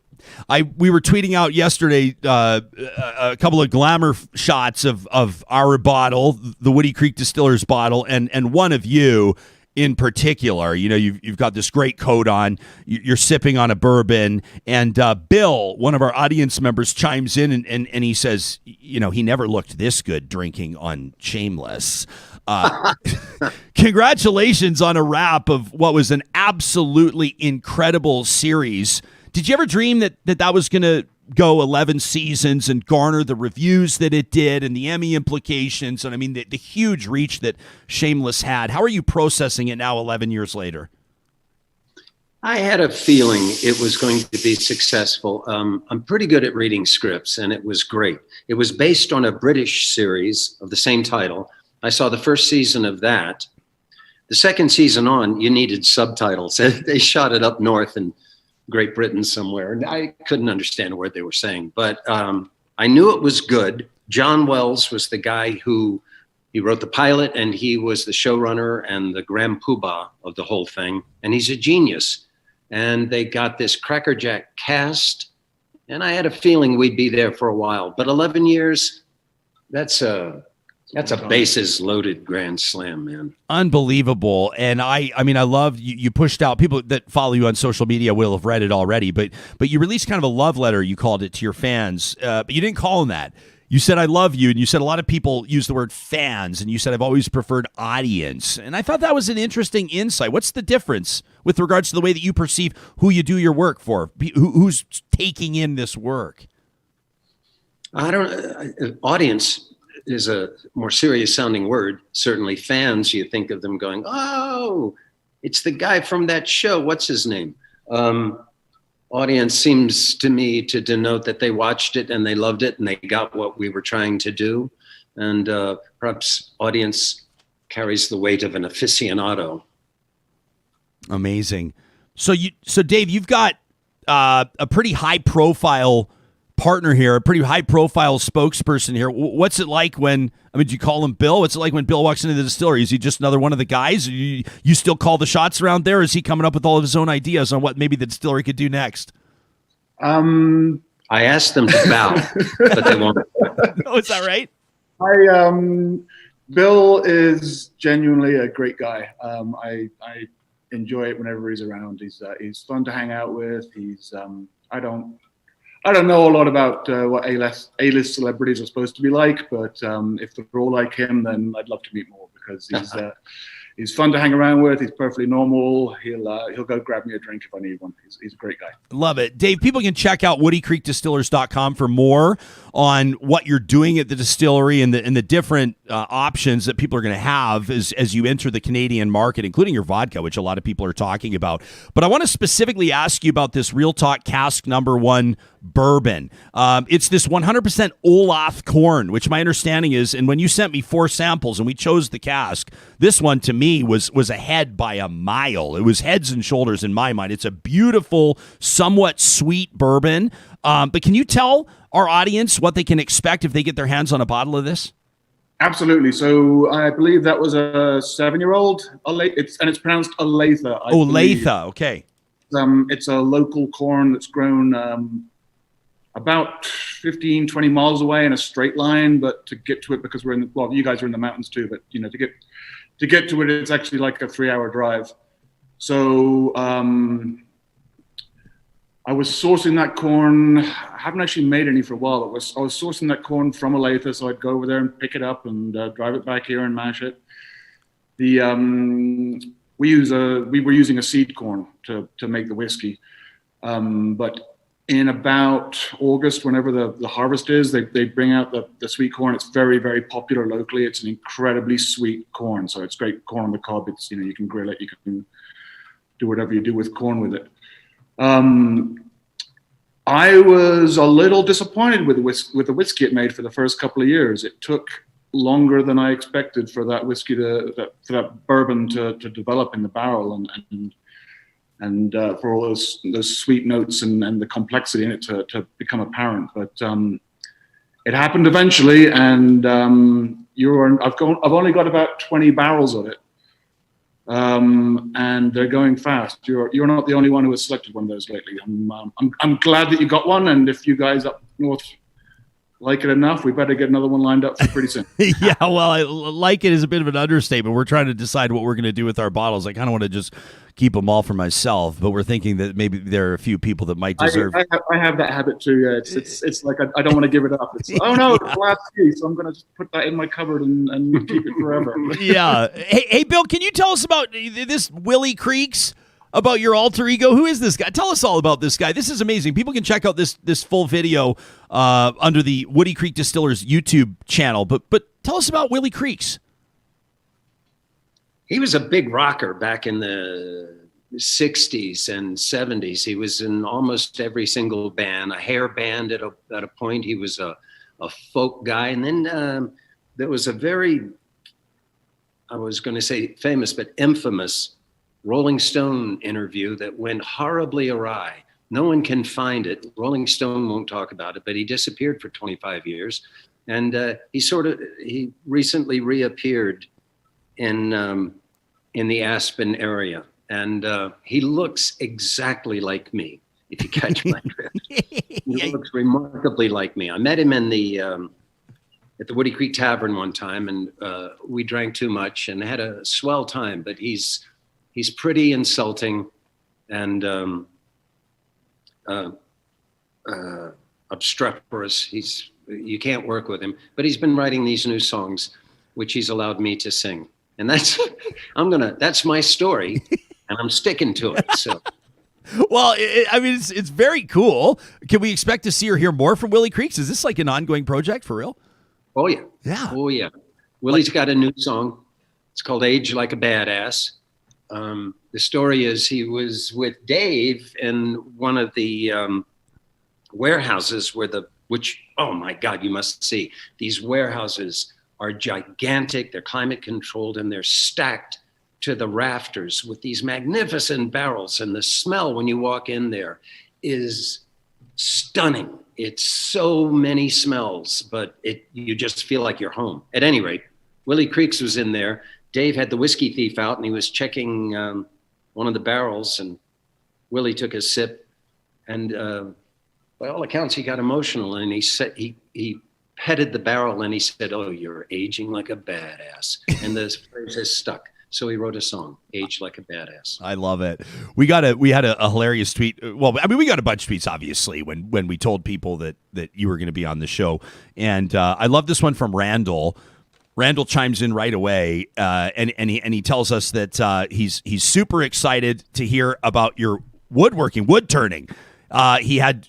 We were tweeting out yesterday a couple of glamour shots of our bottle, the Woody Creek Distillers bottle, and one of you in particular. You know, you've got this great coat on, you're sipping on a bourbon, and Bill, one of our audience members, chimes in and he says, you know, he never looked this good drinking on Shameless. Congratulations on a wrap of what was an absolutely incredible series. Did you ever dream that was going to go 11 seasons and garner the reviews that it did and the Emmy implications? And I mean, the huge reach that Shameless had. How are you processing it now 11 years later? I had a feeling it was going to be successful. I'm pretty good at reading scripts, and it was great. It was based on a British series of the same title. I saw the first season of that. The second season on, you needed subtitles. They shot it up north in Great Britain somewhere, and I couldn't understand a word they were saying, but I knew it was good. John Wells was the guy he wrote the pilot, and he was the showrunner and the grand poobah of the whole thing, and he's a genius. And they got this crackerjack cast, and I had a feeling we'd be there for a while, but 11 years, that's a bases loaded grand slam, man. Unbelievable. And I mean, I love you pushed out, people that follow you on social media will have read it already, but you released kind of a love letter, you called it, to your fans, but you didn't call them that. You said, I love you. And you said a lot of people use the word fans, and you said, I've always preferred audience. And I thought that was an interesting insight. What's the difference with regards to the way that you perceive who you do your work for? Who's taking in this work? Audience is a more serious sounding word. Certainly fans, you think of them going, oh, it's the guy from that show. What's his name? Audience seems to me to denote that they watched it and they loved it and they got what we were trying to do. And perhaps audience carries the weight of an aficionado. Amazing. So Dave, you've got a pretty high profile partner here, a pretty high profile spokesperson here. What's it like when, do you call him Bill? What's it like when Bill walks into the distillery? Is he just another one of the guys? You still call the shots around there? Or is he coming up with all of his own ideas on what maybe the distillery could do next? I asked them to bow, but they won't. Oh, is that right? Bill is genuinely a great guy. I enjoy it whenever he's around. He's fun to hang out with. I don't know a lot about what A-list celebrities are supposed to be like, but if they're all like him, then I'd love to meet more, because he's fun to hang around with. He's perfectly normal. He'll go grab me a drink if I need one. He's a great guy. Love it. Dave, people can check out woodycreekdistillers.com for more on what you're doing at the distillery and the different options that people are going to have as you enter the Canadian market, including your vodka, which a lot of people are talking about. But I want to specifically ask you about this Real Talk Cask No. 1 bourbon. It's this 100% Olaf corn, which my understanding is, and when you sent me 4 samples and we chose the cask, this one to me was ahead by a mile. It was heads and shoulders in my mind. It's a beautiful, somewhat sweet bourbon. But can you tell our audience what they can expect if they get their hands on a bottle of this? Absolutely. So I believe that was a 7-year-old. It's pronounced Olathe. Olathe. Okay. It's a local corn that's grown about 15, 20 miles away in a straight line. But to get to it, because you guys are in the mountains too, but to get to it, it's actually like a 3-hour drive. So I was sourcing that corn. I haven't actually made any for a while. I was sourcing that corn from Olathe, so I'd go over there and pick it up and drive it back here and mash it. We were using a seed corn to make the whiskey, but in about August, whenever the harvest is, they bring out the sweet corn. It's very, very popular locally. It's an incredibly sweet corn, so it's great corn on the cob. It's you can grill it, you can do whatever you do with corn with it. I was a little disappointed with the whiskey it made for the first couple of years. It took longer than I expected for that whiskey for that bourbon to develop in the barrel and for all those sweet notes and the complexity in it to become apparent. But it happened eventually, and I've only got about 20 barrels of it, and they're going fast. You're not the only one who has selected one of those lately. I'm glad that you got one, and if you guys up north like it enough, we better get another one lined up for pretty soon. Yeah, well, I like it is a bit of an understatement. We're trying to decide what we're going to do with our bottles. I kind of want to just keep them all for myself, but we're thinking that maybe there are a few people that might deserve. I have that habit too. Yeah, it's like I don't want to give it up. It's oh no, it's last key, so I'm going to just put that in my cupboard and keep it forever. Yeah. Hey, Bill, can you tell us about this Woody Creeks? About your alter ego? Who is this guy? Tell us all about this guy. This is amazing. People can check out this full video under the Woody Creek Distillers YouTube channel. But tell us about Woody Creeks. He was a big rocker back in the 60s and 70s. He was in almost every single band, a hair band at a point. He was a folk guy. And then there was a very, I was going to say famous, but infamous Rolling Stone interview that went horribly awry. No one can find it. Rolling Stone won't talk about it, but he disappeared for 25 years. And he recently reappeared in the Aspen area. And he looks exactly like me, if you catch my drift. He looks remarkably like me. I met him in at the Woody Creek Tavern one time, and we drank too much and had a swell time, but he's pretty insulting and obstreperous. You can't work with him, but he's been writing these new songs, which he's allowed me to sing. And that's my story, and I'm sticking to it. So, well, it's very cool. Can we expect to see or hear more from Woody Creeks? Is this like an ongoing project for real? Oh yeah, yeah, oh yeah. Willie's got a new song. It's called "Age Like a Badass." The story is he was with Dave in one of the warehouses which, oh my God, you must see. These warehouses are gigantic, they're climate controlled, and they're stacked to the rafters with these magnificent barrels. And the smell when you walk in there is stunning. It's so many smells, but you just feel like you're home. At any rate, Woody Creeks was in there. Dave had the whiskey thief out, and he was checking one of the barrels, and Willie took a sip, and by all accounts, he got emotional, and he said he petted the barrel, and he said, "Oh, you're aging like a badass," and the phrase has stuck. So he wrote a song, "Age Like a Badass." I love it. We had a hilarious tweet. Well, I mean, we got a bunch of tweets, obviously, when we told people that you were going to be on the show, and I love this one from Randall. Randall chimes in right away, and he tells us that he's super excited to hear about your wood turning. He had,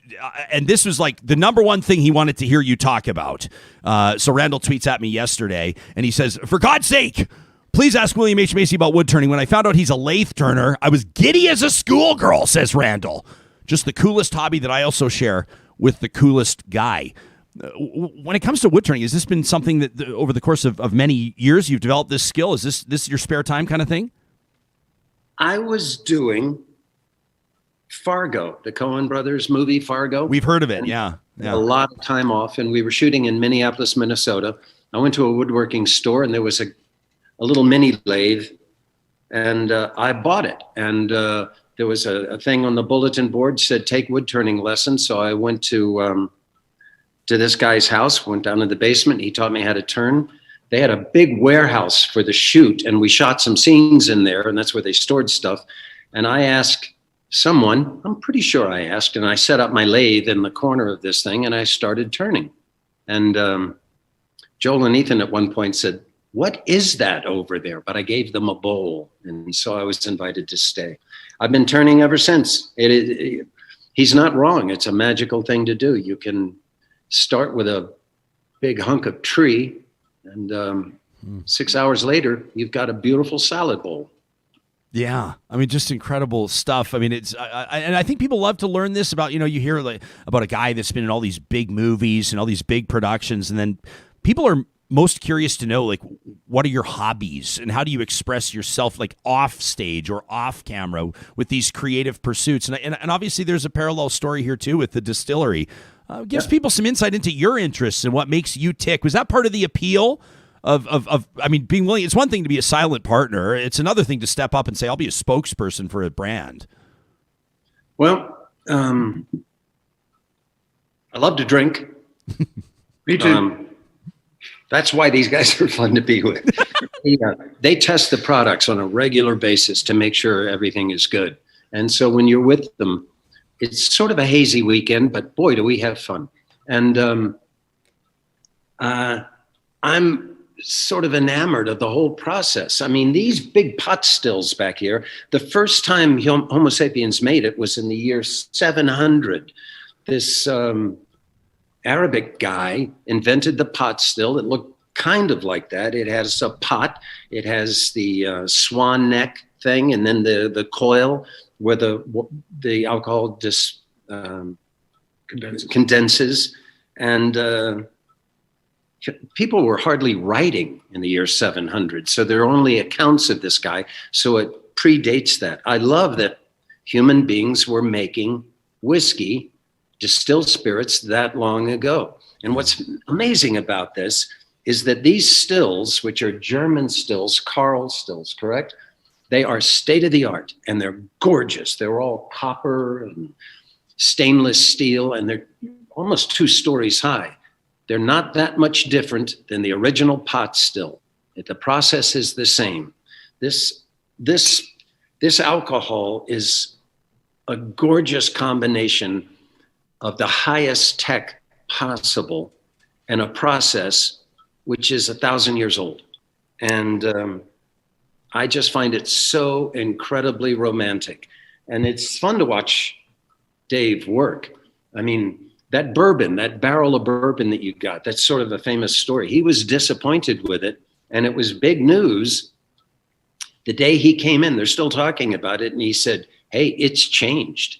and this was like the number one thing he wanted to hear you talk about. So Randall tweets at me yesterday, and he says, "For God's sake, please ask William H. Macy about wood turning. When I found out he's a lathe turner, I was giddy as a schoolgirl," says Randall. Just the coolest hobby that I also share with the coolest guy. When it comes to wood turning, has this been something that over the course of many years you've developed this skill? Is this your spare time kind of thing? I was doing Fargo, the Coen brothers movie Fargo. We've heard of it, yeah. A lot of time off, and we were shooting in Minneapolis, Minnesota. I went to a woodworking store, and there was a little mini lathe, and I bought it. And there was a thing on the bulletin board said, "Take wood turning lessons." So I went to this guy's house, went down to the basement. He taught me how to turn. They had a big warehouse for the shoot, and we shot some scenes in there, and that's where they stored stuff. And I asked someone, I'm pretty sure I asked, and I set up my lathe in the corner of this thing, and I started turning. And Joel and Ethan at one point said, "What is that over there?" But I gave them a bowl, and so I was invited to stay. I've been turning ever since. He's not wrong. It's a magical thing to do. You can start with a big hunk of tree, and 6 hours later, you've got a beautiful salad bowl. Yeah, I mean, just incredible stuff. I mean, and I think people love to learn this about, you hear about a guy that's been in all these big movies and all these big productions, and then people are most curious to know, like, what are your hobbies and how do you express yourself, like, off stage or off camera with these creative pursuits? And obviously there's a parallel story here too with the distillery. Gives people some insight into your interests and what makes you tick. Was that part of the appeal of I mean, being willing? It's one thing to be a silent partner. It's another thing to step up and say, I'll be a spokesperson for a brand. Well, I love to drink. Me too. That's why these guys are fun to be with. They test the products on a regular basis to make sure everything is good. And so when you're with them, it's sort of a hazy weekend, but boy, do we have fun. And I'm sort of enamored of the whole process. I mean, these big pot stills back here, the first time Homo sapiens made it was in the year 700. This Arabic guy invented the pot still. It looked kind of like that. It has a pot. It has the swan neck thing, and then the coil where the alcohol condenses. And people were hardly writing in the year 700, so there are only accounts of this guy. So it predates that. I love that human beings were making whiskey, distilled spirits, that long ago. And what's amazing about this is that these stills, which are German stills, Carl stills, correct? They are state of the art and they're gorgeous. They're all copper and stainless steel, and they're almost 2 stories high. They're not that much different than the original pot still. The process is the same. This alcohol is a gorgeous combination of the highest tech possible and a process which is 1,000 years old. And I just find it so incredibly romantic. And it's fun to watch Dave work. I mean, that bourbon, that barrel of bourbon that you got, that's sort of a famous story. He was disappointed with it, and it was big news the day he came in. They're still talking about it, and he said, hey, it's changed.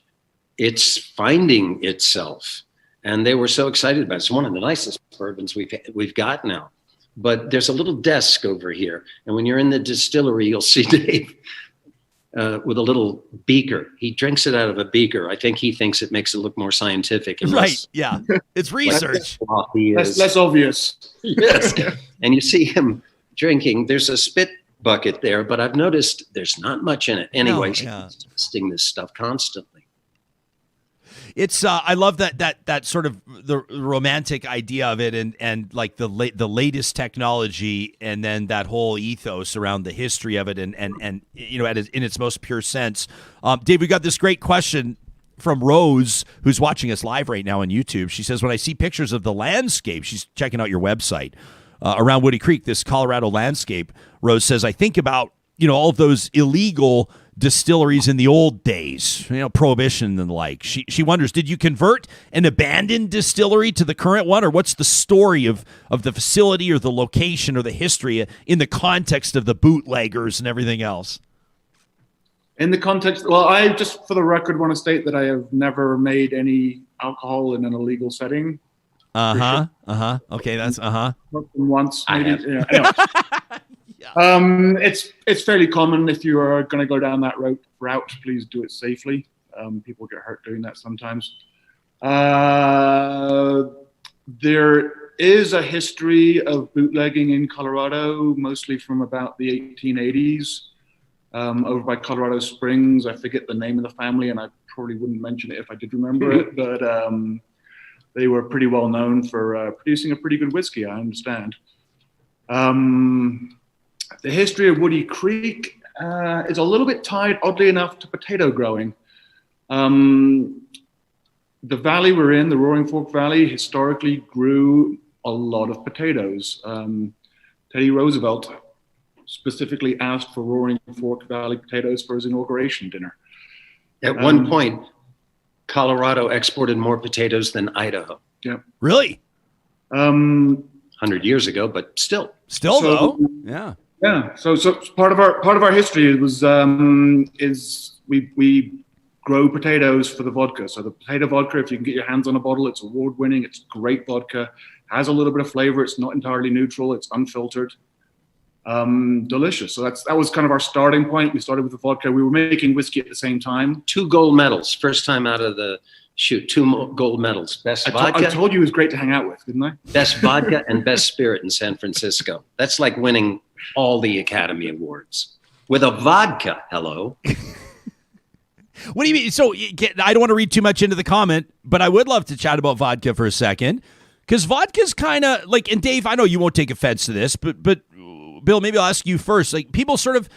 It's finding itself. And they were so excited about it. It's one of the nicest bourbons we've got now. But there's a little desk over here. And when you're in the distillery, you'll see Dave with a little beaker. He drinks it out of a beaker. I think he thinks it makes it look more scientific. And Right, yeah. It's research. That's less obvious. Yes. And you see him drinking. There's a spit bucket there, but I've noticed there's not much in it. Anyway, he's testing this stuff constantly. It's I love that sort of the romantic idea of it, and like the latest technology, and then that whole ethos around the history of it, and you know, in its most pure sense. Dave, we got this great question from Rose, who's watching us live right now on YouTube. She says, when I see pictures of the landscape, she's checking out your website around Woody Creek, this Colorado landscape. Rose says, I think about, you know, all of those illegal distilleries in the old days, you know, prohibition and the like. She wonders, did you convert an abandoned distillery to the current one, or what's the story of the facility or the location or the history in the context of the bootleggers and everything else? In the context, well, I just, for the record, want to state that I have never made any alcohol in an illegal setting. Okay, that's I once, maybe. have. Yeah, anyway. It's fairly common. If you are going to go down that route, please do it safely. People get hurt doing that sometimes. There is a history of bootlegging in Colorado, mostly from about the 1880s, over by Colorado Springs. I forget the name of the family, and I probably wouldn't mention it if I did remember it, but they were pretty well known for producing a pretty good whiskey, I understand. The history of Woody Creek is a little bit tied, oddly enough, to potato growing. The valley we're in, the Roaring Fork Valley, historically grew a lot of potatoes. Teddy Roosevelt specifically asked for Roaring Fork Valley potatoes for his inauguration dinner. At one point, Colorado exported more potatoes than Idaho. Yeah. Really? 100 years ago, but still. Though? Yeah. Yeah. So part of our history was is we grow potatoes for the vodka. So the potato vodka, if you can get your hands on a bottle, it's award-winning. It's great vodka. has a little bit of flavor. It's not entirely neutral. It's unfiltered. Delicious. So that was kind of our starting point. We started with the vodka. We were making whiskey at the same time. 2 gold medals. First time out of the chute. 2 gold medals. Best vodka. I told you it was great to hang out with, didn't I? Best vodka and best spirit in San Francisco. That's like winning all the Academy Awards. With a vodka, hello. What do you mean? So I don't want to read too much into the comment, but I would love to chat about vodka for a second. Because vodka's kind of like, and Dave, I know you won't take offense to this, but Bill, maybe I'll ask you first. Like, people sort of,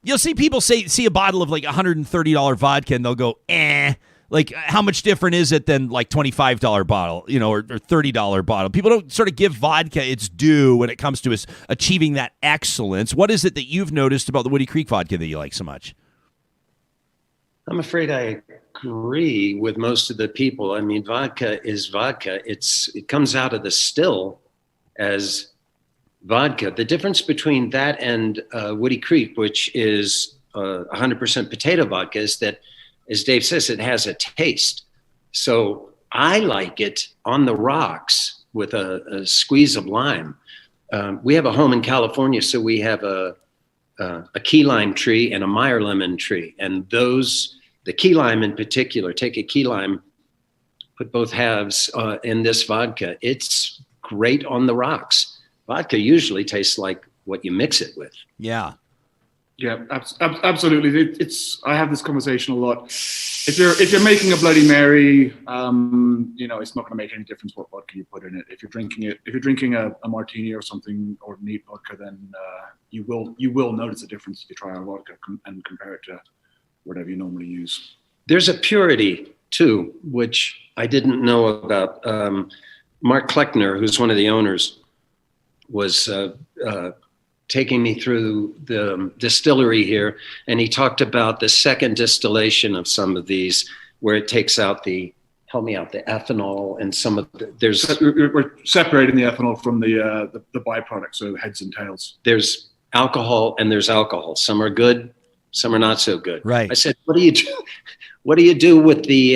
you'll see people see a bottle of like $130 vodka and they'll go, eh. Like, how much different is it than like $25 bottle, or $30 bottle? People don't sort of give vodka its due when it comes to achieving that excellence. What is it that you've noticed about the Woody Creek vodka that you like so much? I'm afraid I agree with most of the people. I mean, vodka is vodka. It comes out of the still as vodka. The difference between that and Woody Creek, which is 100% potato vodka, is that, as Dave says, it has a taste. So I like it on the rocks with a squeeze of lime. We have a home in California, so we have a key lime tree and a Meyer lemon tree. And the key lime in particular, take a key lime, put both halves in this vodka. It's great on the rocks. Vodka usually tastes like what you mix it with. Yeah. Yeah, absolutely. I have this conversation a lot. If you're making a Bloody Mary, it's not going to make any difference what vodka you put in it. If you're drinking a martini or something, or neat vodka, then you will notice a difference if you try our vodka and compare it to whatever you normally use. There's a purity too, which I didn't know about. Mark Kleckner, who's one of the owners, was taking me through the distillery here, and he talked about the second distillation of some of these, where it takes out the ethanol and some of we're separating the ethanol from the byproduct, so heads and tails. There's alcohol and there's alcohol. Some are good, some are not so good. Right. I said, what do you do? What do you do with the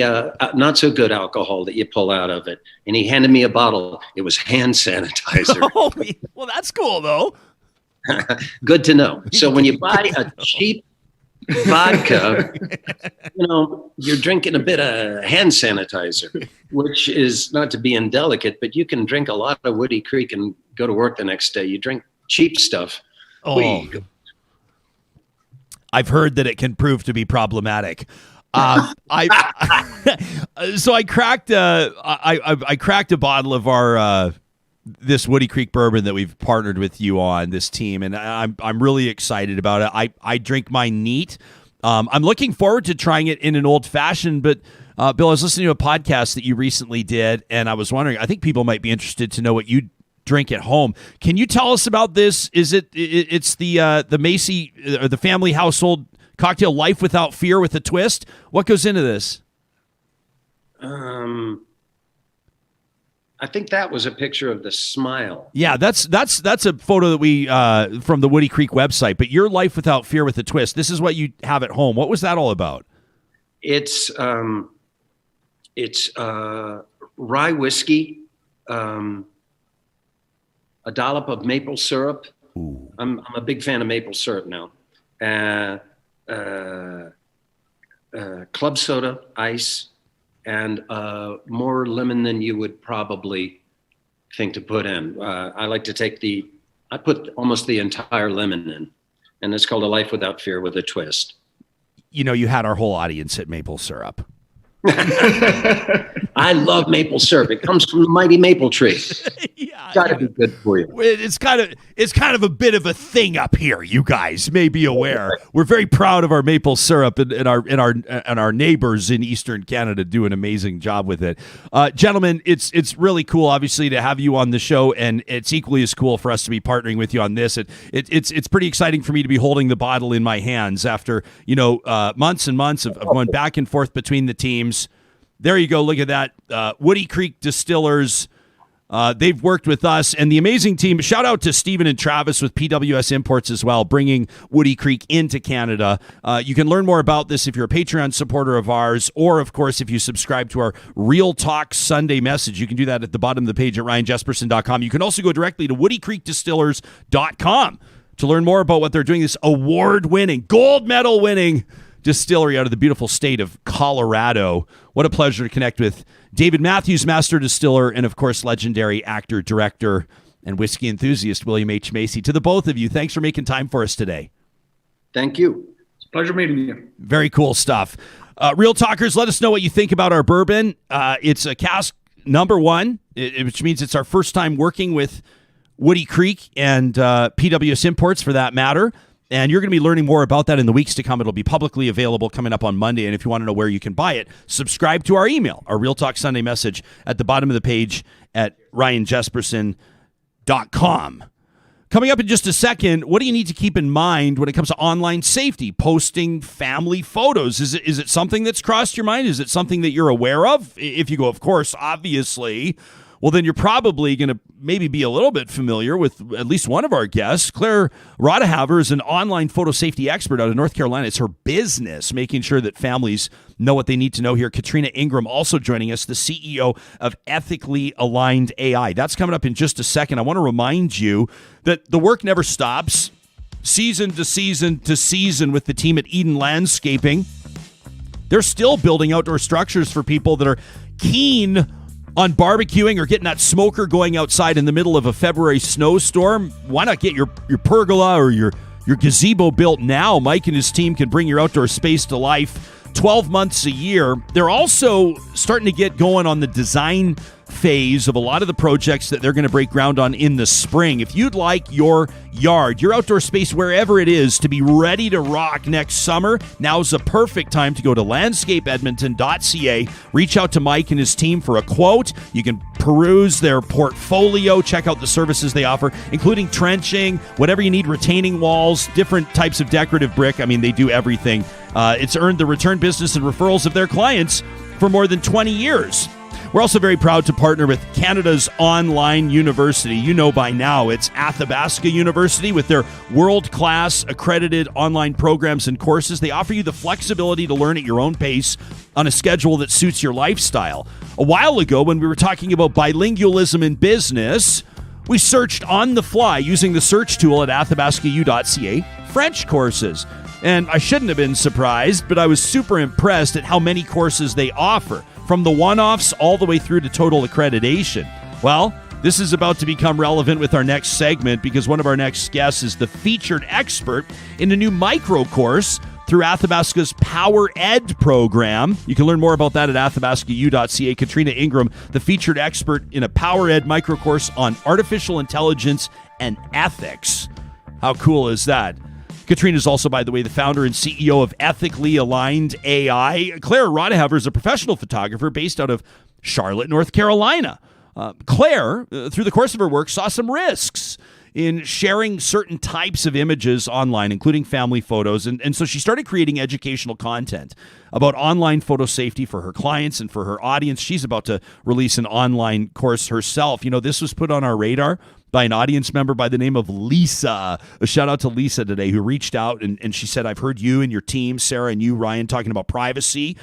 not so good alcohol that you pull out of it? And he handed me a bottle. It was hand sanitizer. Oh, well, that's cool though. Good to know. So when you buy a cheap vodka, you're drinking a bit of hand sanitizer, which is not to be indelicate, but you can drink a lot of Woody Creek and go to work the next day. You drink cheap stuff. Oh, I've heard that it can prove to be problematic. So I cracked a bottle of our this Woody Creek bourbon that we've partnered with you on, this team, and I'm really excited about it. I drink mine neat. I'm looking forward to trying it in an old fashioned, but Bill, I was listening to a podcast that you recently did, and I was wondering, I think people might be interested to know what you drink at home. Can you tell us about this? Is it's the Macy or the family household cocktail Life Without Fear with a twist? What goes into this? I think that was a picture of the smile. Yeah, that's a photo that we from the Woody Creek website. But your Life Without Fear with a twist. This is what you have at home. What was that all about? It's rye whiskey, a dollop of maple syrup. Ooh. I'm a big fan of maple syrup now. Club soda, ice, and more lemon than you would probably think to put in. I like to I put almost the entire lemon in, and it's called a Life Without Fear with a twist. You had our whole audience at maple syrup. I love maple syrup. It comes from the mighty maple tree. Yeah, got to be good for you. It's kind of a bit of a thing up here. You guys may be aware. We're very proud of our maple syrup, and our neighbors in Eastern Canada do an amazing job with it. Gentlemen, it's really cool, obviously, to have you on the show, and it's equally as cool for us to be partnering with you on this. It's pretty exciting for me to be holding the bottle in my hands after months and months of going back and forth between the teams. There you go. Look at that. Woody Creek Distillers They've worked with us and the amazing team. Shout out to Stephen and Travis with PWS Imports as well, bringing Woody Creek into Canada. You can learn more about this if you're a Patreon supporter of ours, or, of course, if you subscribe to our Real Talk Sunday message. You can do that at the bottom of the page at ryanjesperson.com. You can also go directly to woodycreekdistillers.com to learn more about what they're doing, this award-winning, gold medal-winning distillery out of the beautiful state of Colorado. What a pleasure to connect with David Matthews, master distiller, and of course, legendary actor, director, and whiskey enthusiast William H. Macy. To the both of you, thanks for making time for us today. Thank you. It's a pleasure meeting you. Very cool stuff. Real Talkers, let us know what you think about our bourbon. It's a cask number one, which means it's our first time working with Woody Creek and PWS Imports for that matter. And you're going to be learning more about that in the weeks to come. It'll be publicly available coming up on Monday. And if you want to know where you can buy it, subscribe to our email, our Real Talk Sunday message at the bottom of the page at ryanjesperson.com. Coming up in just a second, what do you need to keep in mind when it comes to online safety, posting family photos? Is it something that's crossed your mind? Is it something that you're aware of? If you go, of course, obviously, well, then you're probably going to maybe be a little bit familiar with at least one of our guests. Claire Rodahaver is an online photo safety expert out of North Carolina. It's her business, making sure that families know what they need to know here. Katrina Ingram also joining us, the CEO of Ethically Aligned AI. That's coming up in just a second. I want to remind you that the work never stops. Season to season to season with the team at Eden Landscaping. They're still building outdoor structures for people that are keen on barbecuing or getting that smoker going outside in the middle of a February snowstorm. Why not get your pergola or your gazebo built now? Mike and his team can bring your outdoor space to life 12 months a year. They're also starting to get going on the design phase of a lot of the projects that they're going to break ground on in the spring. If you'd like your yard, your outdoor space, wherever it is, to be ready to rock next summer, now's the perfect time to go to landscapeedmonton.ca. Reach out to Mike and his team for a quote. You can peruse their portfolio, check out the services they offer, including trenching, whatever you need, retaining walls, different types of decorative brick. I mean, they do everything. It's earned the return business and referrals of their clients for more than 20 years. We're also very proud to partner with Canada's online university. You know by now it's Athabasca University with their world-class accredited online programs and courses. They offer you the flexibility to learn at your own pace on a schedule that suits your lifestyle. A while ago, when we were talking about bilingualism in business, we searched on the fly using the search tool at athabascau.ca French courses. And I shouldn't have been surprised, but I was super impressed at how many courses they offer, from the one-offs all the way through to total accreditation. Well, this is about to become relevant with our next segment because one of our next guests is the featured expert in a new micro course through Athabasca's Power Ed program. You can learn more about that at athabascau.ca. Katrina Ingram, the featured expert in a Power Ed micro course on artificial intelligence and ethics. How cool is that? Katrina is also, by the way, the founder and CEO of Ethically Aligned AI. Claire Rodahaver is a professional photographer based out of Charlotte, North Carolina. Claire, through the course of her work, saw some risks in sharing certain types of images online, including family photos. And so she started creating educational content about online photo safety for her clients and for her audience. She's about to release an online course herself. You know, this was put on our radar by an audience member by the name of Lisa. A shout out to Lisa today, who reached out and she said, I've heard you and your team, Sarah and you, Ryan, talking about privacy.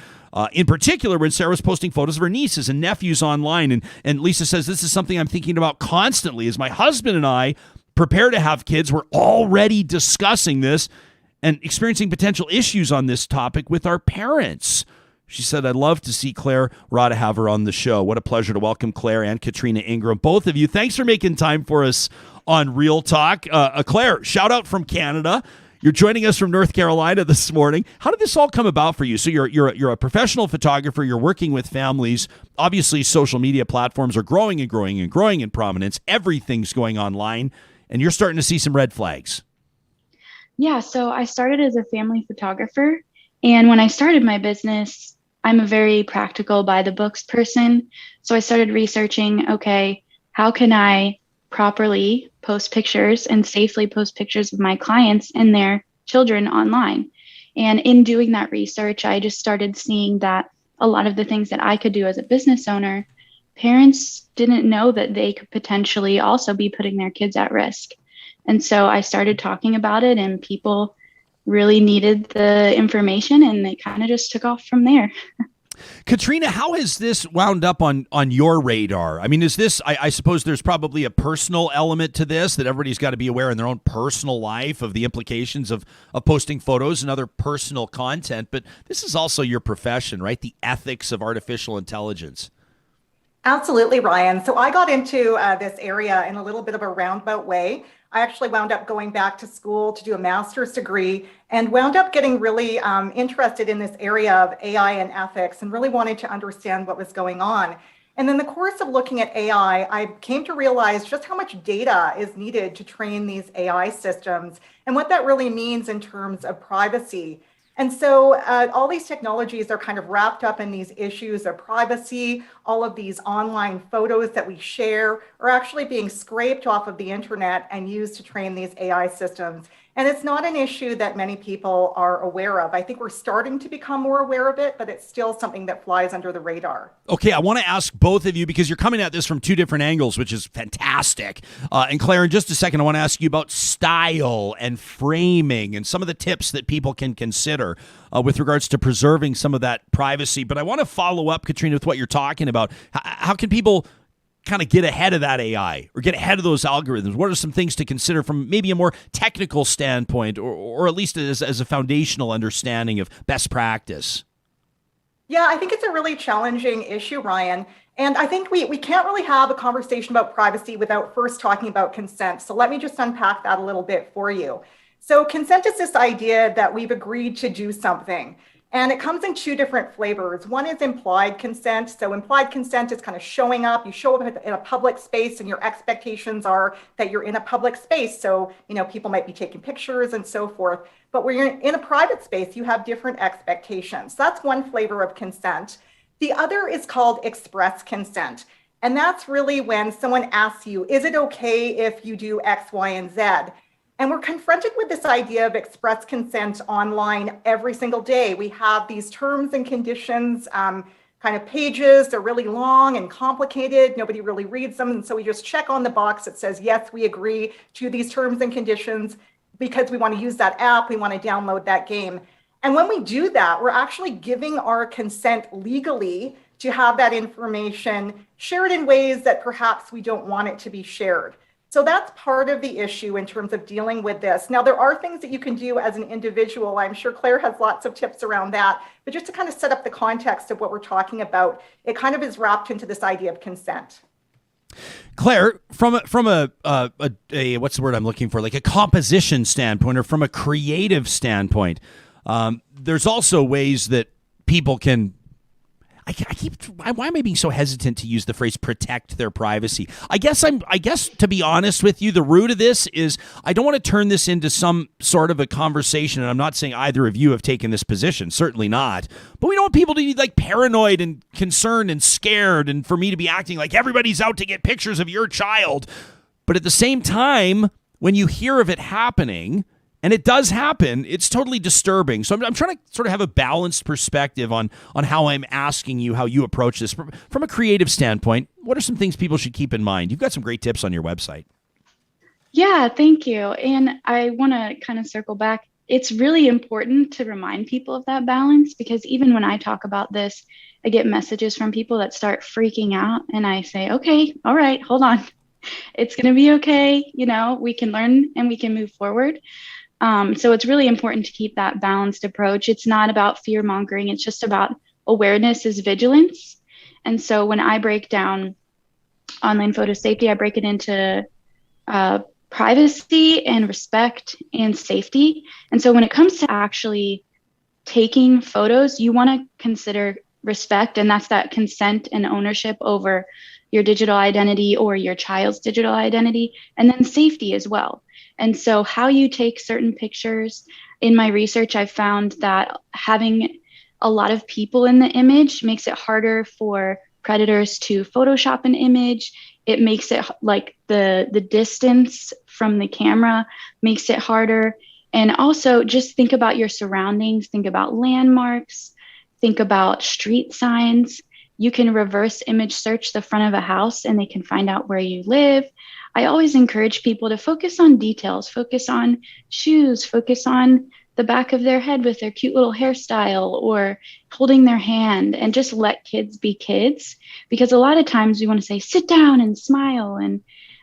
In particular, when Sarah was posting photos of her nieces and nephews online. And Lisa says, this is something I'm thinking about constantly. As my husband and I prepare to have kids, we're already discussing this and experiencing potential issues on this topic with our parents. She said, I'd love to see Claire Rodahaver on the show. What a pleasure to welcome Claire and Katrina Ingram, both of you. Thanks for making time for us on Real Talk. Claire, shout out from Canada. You're joining us from North Carolina this morning. How did this all come about for you? So you're a professional photographer. You're working with families. Obviously, social media platforms are growing and growing and growing in prominence. Everything's going online, and you're starting to see some red flags. Yeah, so I started as a family photographer. And when I started my business, I'm a very practical by the books person. So I started researching, okay, how can I properly post pictures and safely post pictures of my clients and their children online? And in doing that research, I just started seeing that a lot of the things that I could do as a business owner parents didn't know that they could potentially also be putting their kids at risk. And so I started talking about it, and people really needed the information, and they kind of just took off from there. Katrina, how has this wound up on your radar? I mean, is this, I suppose there's probably a personal element to this, that everybody's got to be aware in their own personal life of the implications of posting photos and other personal content, but this is also your profession, right? The ethics of artificial intelligence. Absolutely, Ryan. So I got into this area in a little bit of a roundabout way. I actually wound up going back to school to do a master's degree and wound up getting really interested in this area of AI and ethics, and really wanted to understand what was going on. And in the course of looking at AI, I came to realize just how much data is needed to train these AI systems and what that really means in terms of privacy. And so all these technologies are kind of wrapped up in these issues of privacy. All of these online photos that we share are actually being scraped off of the internet and used to train these AI systems. And it's not an issue that many people are aware of. I think we're starting to become more aware of it, but it's still something that flies under the radar. Okay, I want to ask both of you, because you're coming at this from two different angles, which is fantastic. And Claire, in just a second, I want to ask you about style and framing and some of the tips that people can consider with regards to preserving some of that privacy. But I want to follow up, Katrina, with what you're talking about. How can people kind of get ahead of that AI or get ahead of those algorithms? What are some things to consider from maybe a more technical standpoint, or at least as a foundational understanding of best practice? Yeah, I think it's a really challenging issue, Ryan. And I think we can't really have a conversation about privacy without first talking about consent. So let me just unpack that a little bit for you. So consent is this idea that we've agreed to do something. And it comes in two different flavors. One is implied consent. So implied consent is kind of showing up. You show up in a public space and your expectations are that you're in a public space. So, people might be taking pictures and so forth. But when you're in a private space, you have different expectations. That's one flavor of consent. The other is called express consent. And that's really when someone asks you, is it okay if you do X, Y, and Z? And we're confronted with this idea of express consent online every single day. We have these terms and conditions kind of pages. They're really long and complicated. Nobody really reads them. And so we just check on the box that says, yes, we agree to these terms and conditions because we want to use that app. We want to download that game. And when we do that, we're actually giving our consent legally to have that information shared in ways that perhaps we don't want it to be shared. So that's part of the issue in terms of dealing with this. Now, there are things that you can do as an individual. I'm sure Claire has lots of tips around that. But just to kind of set up the context of what we're talking about, it kind of is wrapped into this idea of consent. Claire, from a what's the word I'm looking for, like a composition standpoint or from a creative standpoint, there's also ways that people can. Why am I being so hesitant to use the phrase protect their privacy? I guess to be honest with you, the root of this is I don't want to turn this into some sort of a conversation. And I'm not saying either of you have taken this position, certainly not. But we don't want people to be like paranoid and concerned and scared, and for me to be acting like everybody's out to get pictures of your child. But at the same time, when you hear of it happening, and it does happen, it's totally disturbing. So I'm trying to sort of have a balanced perspective on how I'm asking you how you approach this. From a creative standpoint, what are some things people should keep in mind? You've got some great tips on your website. Yeah, thank you. And I want to kind of circle back. It's really important to remind people of that balance, because even when I talk about this, I get messages from people that start freaking out, and I say, okay, all right, hold on. It's going to be okay. We can learn and we can move forward. So it's really important to keep that balanced approach. It's not about fear mongering. It's just about awareness is vigilance. And so when I break down online photo safety, I break it into privacy and respect and safety. And so when it comes to actually taking photos, you want to consider respect, and that's that consent and ownership over your digital identity or your child's digital identity, and then safety as well. And so how you take certain pictures, in my research, I found that having a lot of people in the image makes it harder for predators to Photoshop an image. It makes it like the distance from the camera makes it harder. And also just think about your surroundings, think about landmarks, think about street signs. You can reverse image search the front of a house and they can find out where you live. I always encourage people to focus on details, focus on shoes, focus on the back of their head with their cute little hairstyle or holding their hand, and just let kids be kids. Because a lot of times we want to say, sit down and smile. And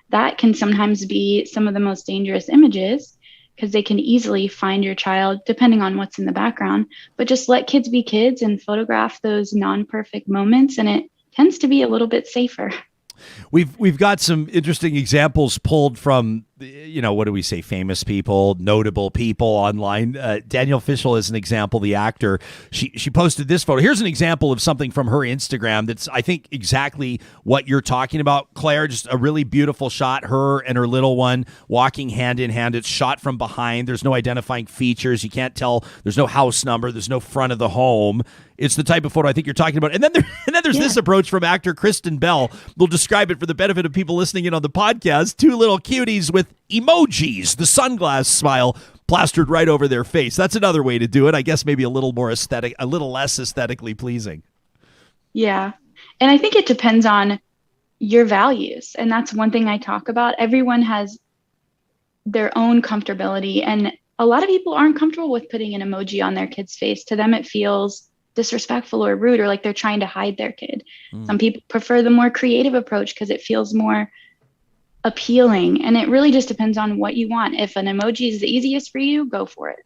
that can sometimes be some of the most dangerous images, because they can easily find your child depending on what's in the background. But just let kids be kids and photograph those non-perfect moments, and it tends to be a little bit safer. We've got some interesting examples pulled from, what do we say, famous people, notable people online. Danielle Fishel is an example, the actor. She posted this photo. Here's an example of something from her Instagram that's, I think, exactly what you're talking about, Claire. Just a really beautiful shot, her and her little one walking hand in hand. It's shot from behind. There's no identifying features. You can't tell. There's no house number. There's no front of the home. It's the type of photo I think you're talking about. And then there's this approach from actor Kristen Bell. We'll describe it for the benefit of people listening in on the podcast. Two little cuties with emojis, the sunglass smile plastered right over their face. That's another way to do it. I guess maybe a little more aesthetic, a little less aesthetically pleasing. Yeah. And I think it depends on your values. And that's one thing I talk about. Everyone has their own comfortability. And a lot of people aren't comfortable with putting an emoji on their kid's face. To them, it feels disrespectful or rude, or like they're trying to hide their kid. Some people prefer the more creative approach because it feels more appealing. And it really just depends on what you want. If an emoji is the easiest for you, go for it.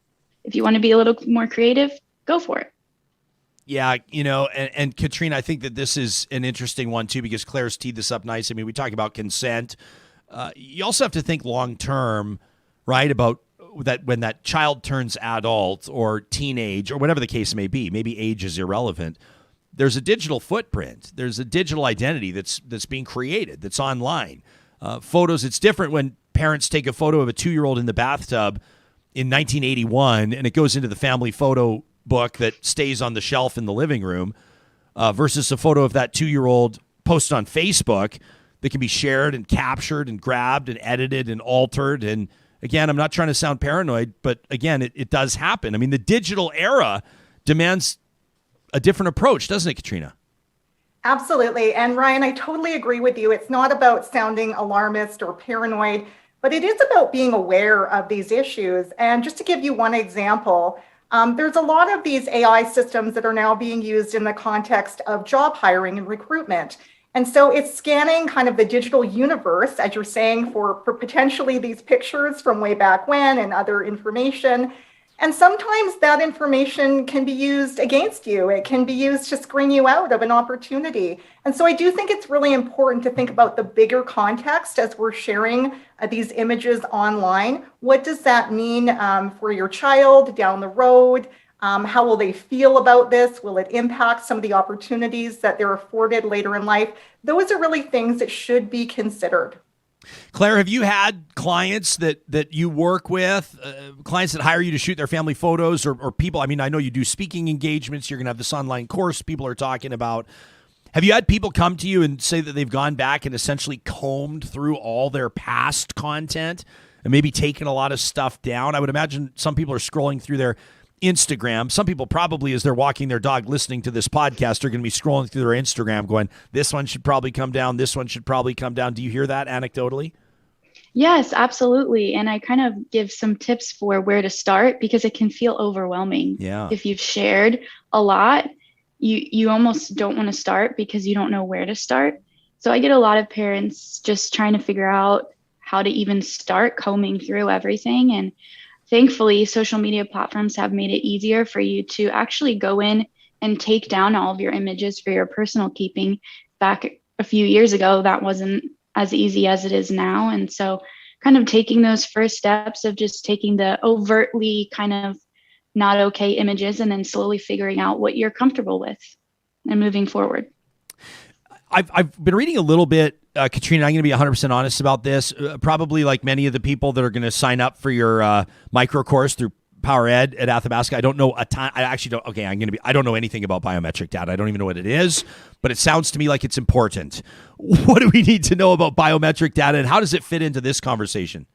If you want to be a little more creative, go for it. Yeah, and Katrina, I think that this is an interesting one too, because Claire's teed this up nice. I mean, we talk about consent. You also have to think long term, right, about that when that child turns adult or teenage or whatever the case may be, maybe age is irrelevant. There's a digital footprint. There's a digital identity that's being created, that's online. Photos, it's different when parents take a photo of a 2-year-old in the bathtub in 1981 and it goes into the family photo book that stays on the shelf in the living room versus a photo of that 2-year-old posted on Facebook that can be shared and captured and grabbed and edited and altered. And again, I'm not trying to sound paranoid, but again, it does happen. I mean, the digital era demands a different approach, doesn't it, Katrina? Absolutely. And Ryan, I totally agree with you. It's not about sounding alarmist or paranoid, but it is about being aware of these issues. And just to give you one example, there's a lot of these AI systems that are now being used in the context of job hiring and recruitment. And so it's scanning kind of the digital universe, as you're saying, for potentially these pictures from way back when and other information. And sometimes that information can be used against you. It can be used to screen you out of an opportunity. And so I do think it's really important to think about the bigger context as we're sharing these images online. What does that mean for your child down the road? How will they feel about this? Will it impact some of the opportunities that they're afforded later in life? Those are really things that should be considered. Claire, have you had clients that you work with, clients that hire you to shoot their family photos or people? I mean, I know you do speaking engagements. You're going to have this online course people are talking about. Have you had people come to you and say that they've gone back and essentially combed through all their past content and maybe taken a lot of stuff down? I would imagine some people are scrolling through their Instagram. Some people probably, as they're walking their dog listening to this podcast, are going to be scrolling through their Instagram going, this one should probably come down. This one should probably come down. Do you hear that anecdotally? Yes, absolutely. And I kind of give some tips for where to start because it can feel overwhelming. Yeah. If you've shared a lot, you almost don't want to start because you don't know where to start. So I get a lot of parents just trying to figure out how to even start combing through everything. And thankfully, social media platforms have made it easier for you to actually go in and take down all of your images for your personal keeping. Back a few years ago, that wasn't as easy as it is now. And so kind of taking those first steps of just taking the overtly kind of not okay images and then slowly figuring out what you're comfortable with and moving forward. I've been reading a little bit, Katrina, I'm going to be 100% honest about this. Probably like many of the people that are going to sign up for your micro course through Power Ed at Athabasca. I don't know a ton. I actually don't. Okay, I don't know anything about biometric data. I don't even know what it is, but it sounds to me like it's important. What do we need to know about biometric data and how does it fit into this conversation?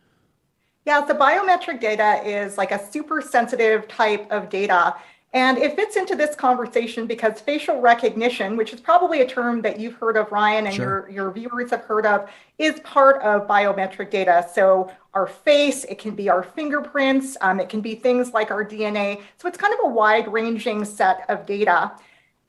Yeah, so biometric data is like a super sensitive type of data. And it fits into this conversation because facial recognition, which is probably a term that you've heard of, Ryan, and your viewers have heard of, is part of biometric data. So our face, it can be our fingerprints, it can be things like our DNA. So it's kind of a wide-ranging set of data.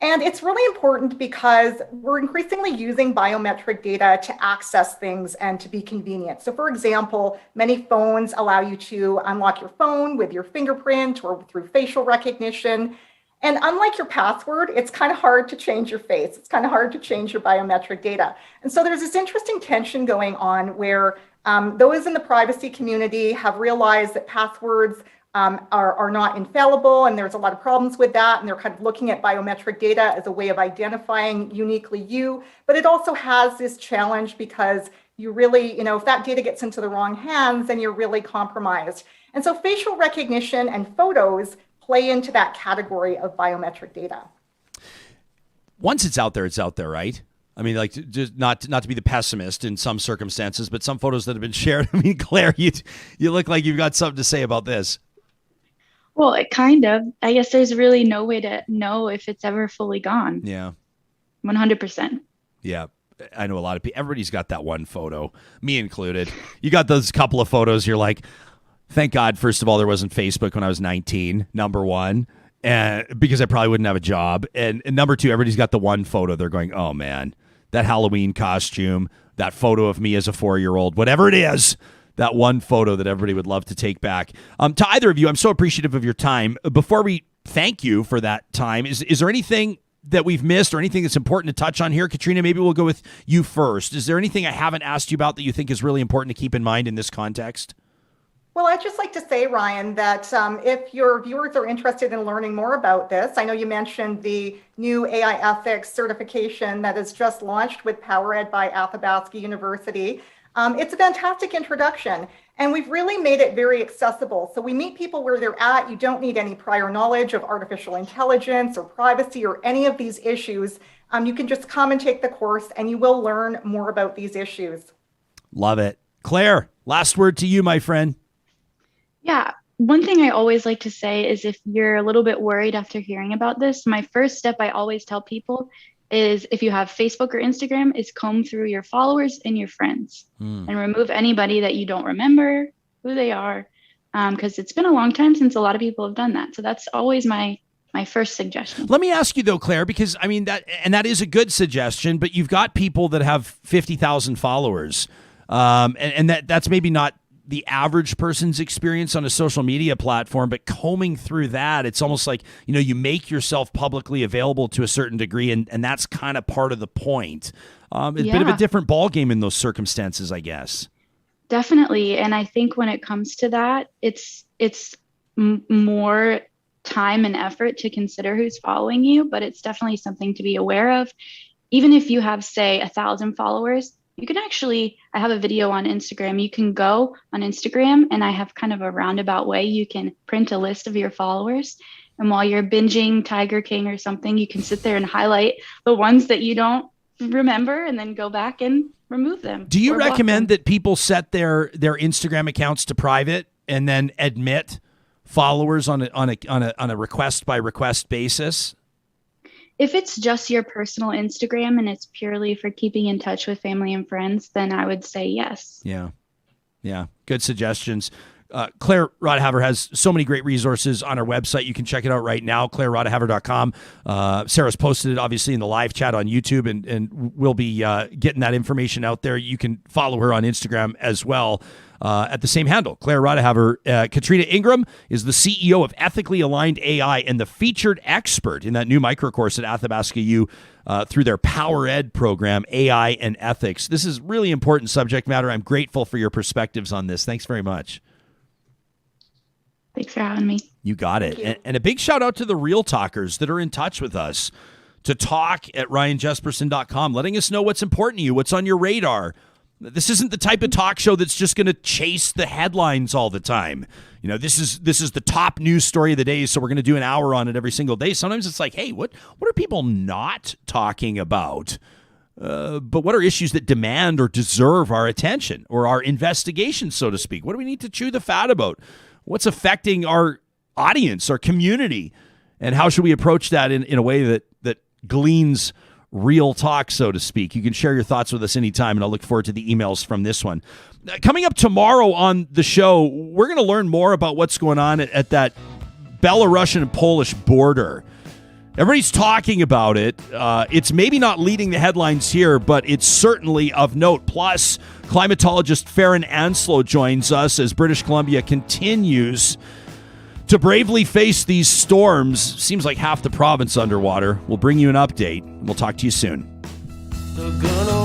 And it's really important because we're increasingly using biometric data to access things and to be convenient. So for example, many phones allow you to unlock your phone with your fingerprint or through facial recognition. And unlike your password, it's kind of hard to change your face. It's kind of hard to change your biometric data. And so there's this interesting tension going on where those in the privacy community have realized that passwords are not infallible, and there's a lot of problems with that, and they're kind of looking at biometric data as a way of identifying uniquely you. But it also has this challenge because you really, if that data gets into the wrong hands, then you're really compromised. And so facial recognition and photos play into that category of biometric data. Once it's out there, right? I mean, like, just not to be the pessimist in some circumstances, but some photos that have been shared. I mean, Claire, you look like you've got something to say about this. Well, it kind of. I guess there's really no way to know if it's ever fully gone. Yeah. 100%. Yeah. I know a lot of people. Everybody's got that one photo, me included. You got those couple of photos. You're like, thank God, first of all, there wasn't Facebook when I was 19, number one, and because I probably wouldn't have a job. And number two, everybody's got the one photo. They're going, oh, man, that Halloween costume, that photo of me as a 4-year-old, whatever it is. That one photo that everybody would love to take back. To either of you, I'm so appreciative of your time. Before we thank you for that time, is there anything that we've missed or anything that's important to touch on here? Katrina, maybe we'll go with you first. Is there anything I haven't asked you about that you think is really important to keep in mind in this context? Well, I'd just like to say, Ryan, that if your viewers are interested in learning more about this, I know you mentioned the new AI ethics certification that is just launched with PowerEd by Athabasca University. It's a fantastic introduction, and we've really made it very accessible. So we meet people where they're at. You don't need any prior knowledge of artificial intelligence or privacy or any of these issues. You can just come and take the course, and you will learn more about these issues. Love it. Claire, last word to you, my friend. Yeah. One thing I always like to say is if you're a little bit worried after hearing about this, my first step I always tell people is if you have Facebook or Instagram, is comb through your followers and your friends and remove anybody that you don't remember who they are, because it's been a long time since a lot of people have done that. So that's always my first suggestion. Let me ask you though, Claire, because I mean that is a good suggestion, but you've got people that have 50,000 followers, and that's maybe not the average person's experience on a social media platform, but combing through that, it's almost like, you make yourself publicly available to a certain degree, and that's kind of part of the point. It's a bit of a different ballgame in those circumstances, I guess. Definitely. And I think when it comes to that, it's more time and effort to consider who's following you, but it's definitely something to be aware of. Even if you have, say, 1,000 followers, you can actually, I have a video on Instagram. You can go on Instagram, and I have kind of a roundabout way. You can print a list of your followers. And while you're binging Tiger King or something, you can sit there and highlight the ones that you don't remember and then go back and remove them. Do you recommend that people set their Instagram accounts to private and then admit followers on a request by request basis? If it's just your personal Instagram and it's purely for keeping in touch with family and friends, then I would say yes. Yeah. Good suggestions. Claire Rodahaver has so many great resources on our website. You can check it out right now, clairerodahaver.com. Sarah's posted it, obviously, in the live chat on YouTube, and we'll be getting that information out there. You can follow her on Instagram as well at the same handle, Claire Rodahaver. Katrina Ingram is the CEO of Ethically Aligned AI and the featured expert in that new micro course at Athabasca U through their Power Ed program, AI and Ethics. This is really important subject matter. I'm grateful for your perspectives on this. Thanks very much. Thanks for having me. You got it. And a big shout out to the Real Talkers that are in touch with us to talk at ryanjesperson.com, letting us know what's important to you, what's on your radar. This isn't the type of talk show that's just going to chase the headlines all the time. This is the top news story of the day, so we're going to do an hour on it every single day. Sometimes it's like, hey, what are people not talking about? But what are issues that demand or deserve our attention or our investigation, so to speak? What do we need to chew the fat about? What's affecting our audience, our community? And how should we approach that in a way that gleans real talk, so to speak? You can share your thoughts with us anytime, and I'll look forward to the emails from this one. Coming up tomorrow on the show, we're going to learn more about what's going on at that Belarusian and Polish border. Everybody's talking about it. It's maybe not leading the headlines here, but it's certainly of note. Plus, climatologist Farron Anslow joins us as British Columbia continues to bravely face these storms. Seems like half the province underwater. We'll bring you an update. We'll talk to you soon. They're gonna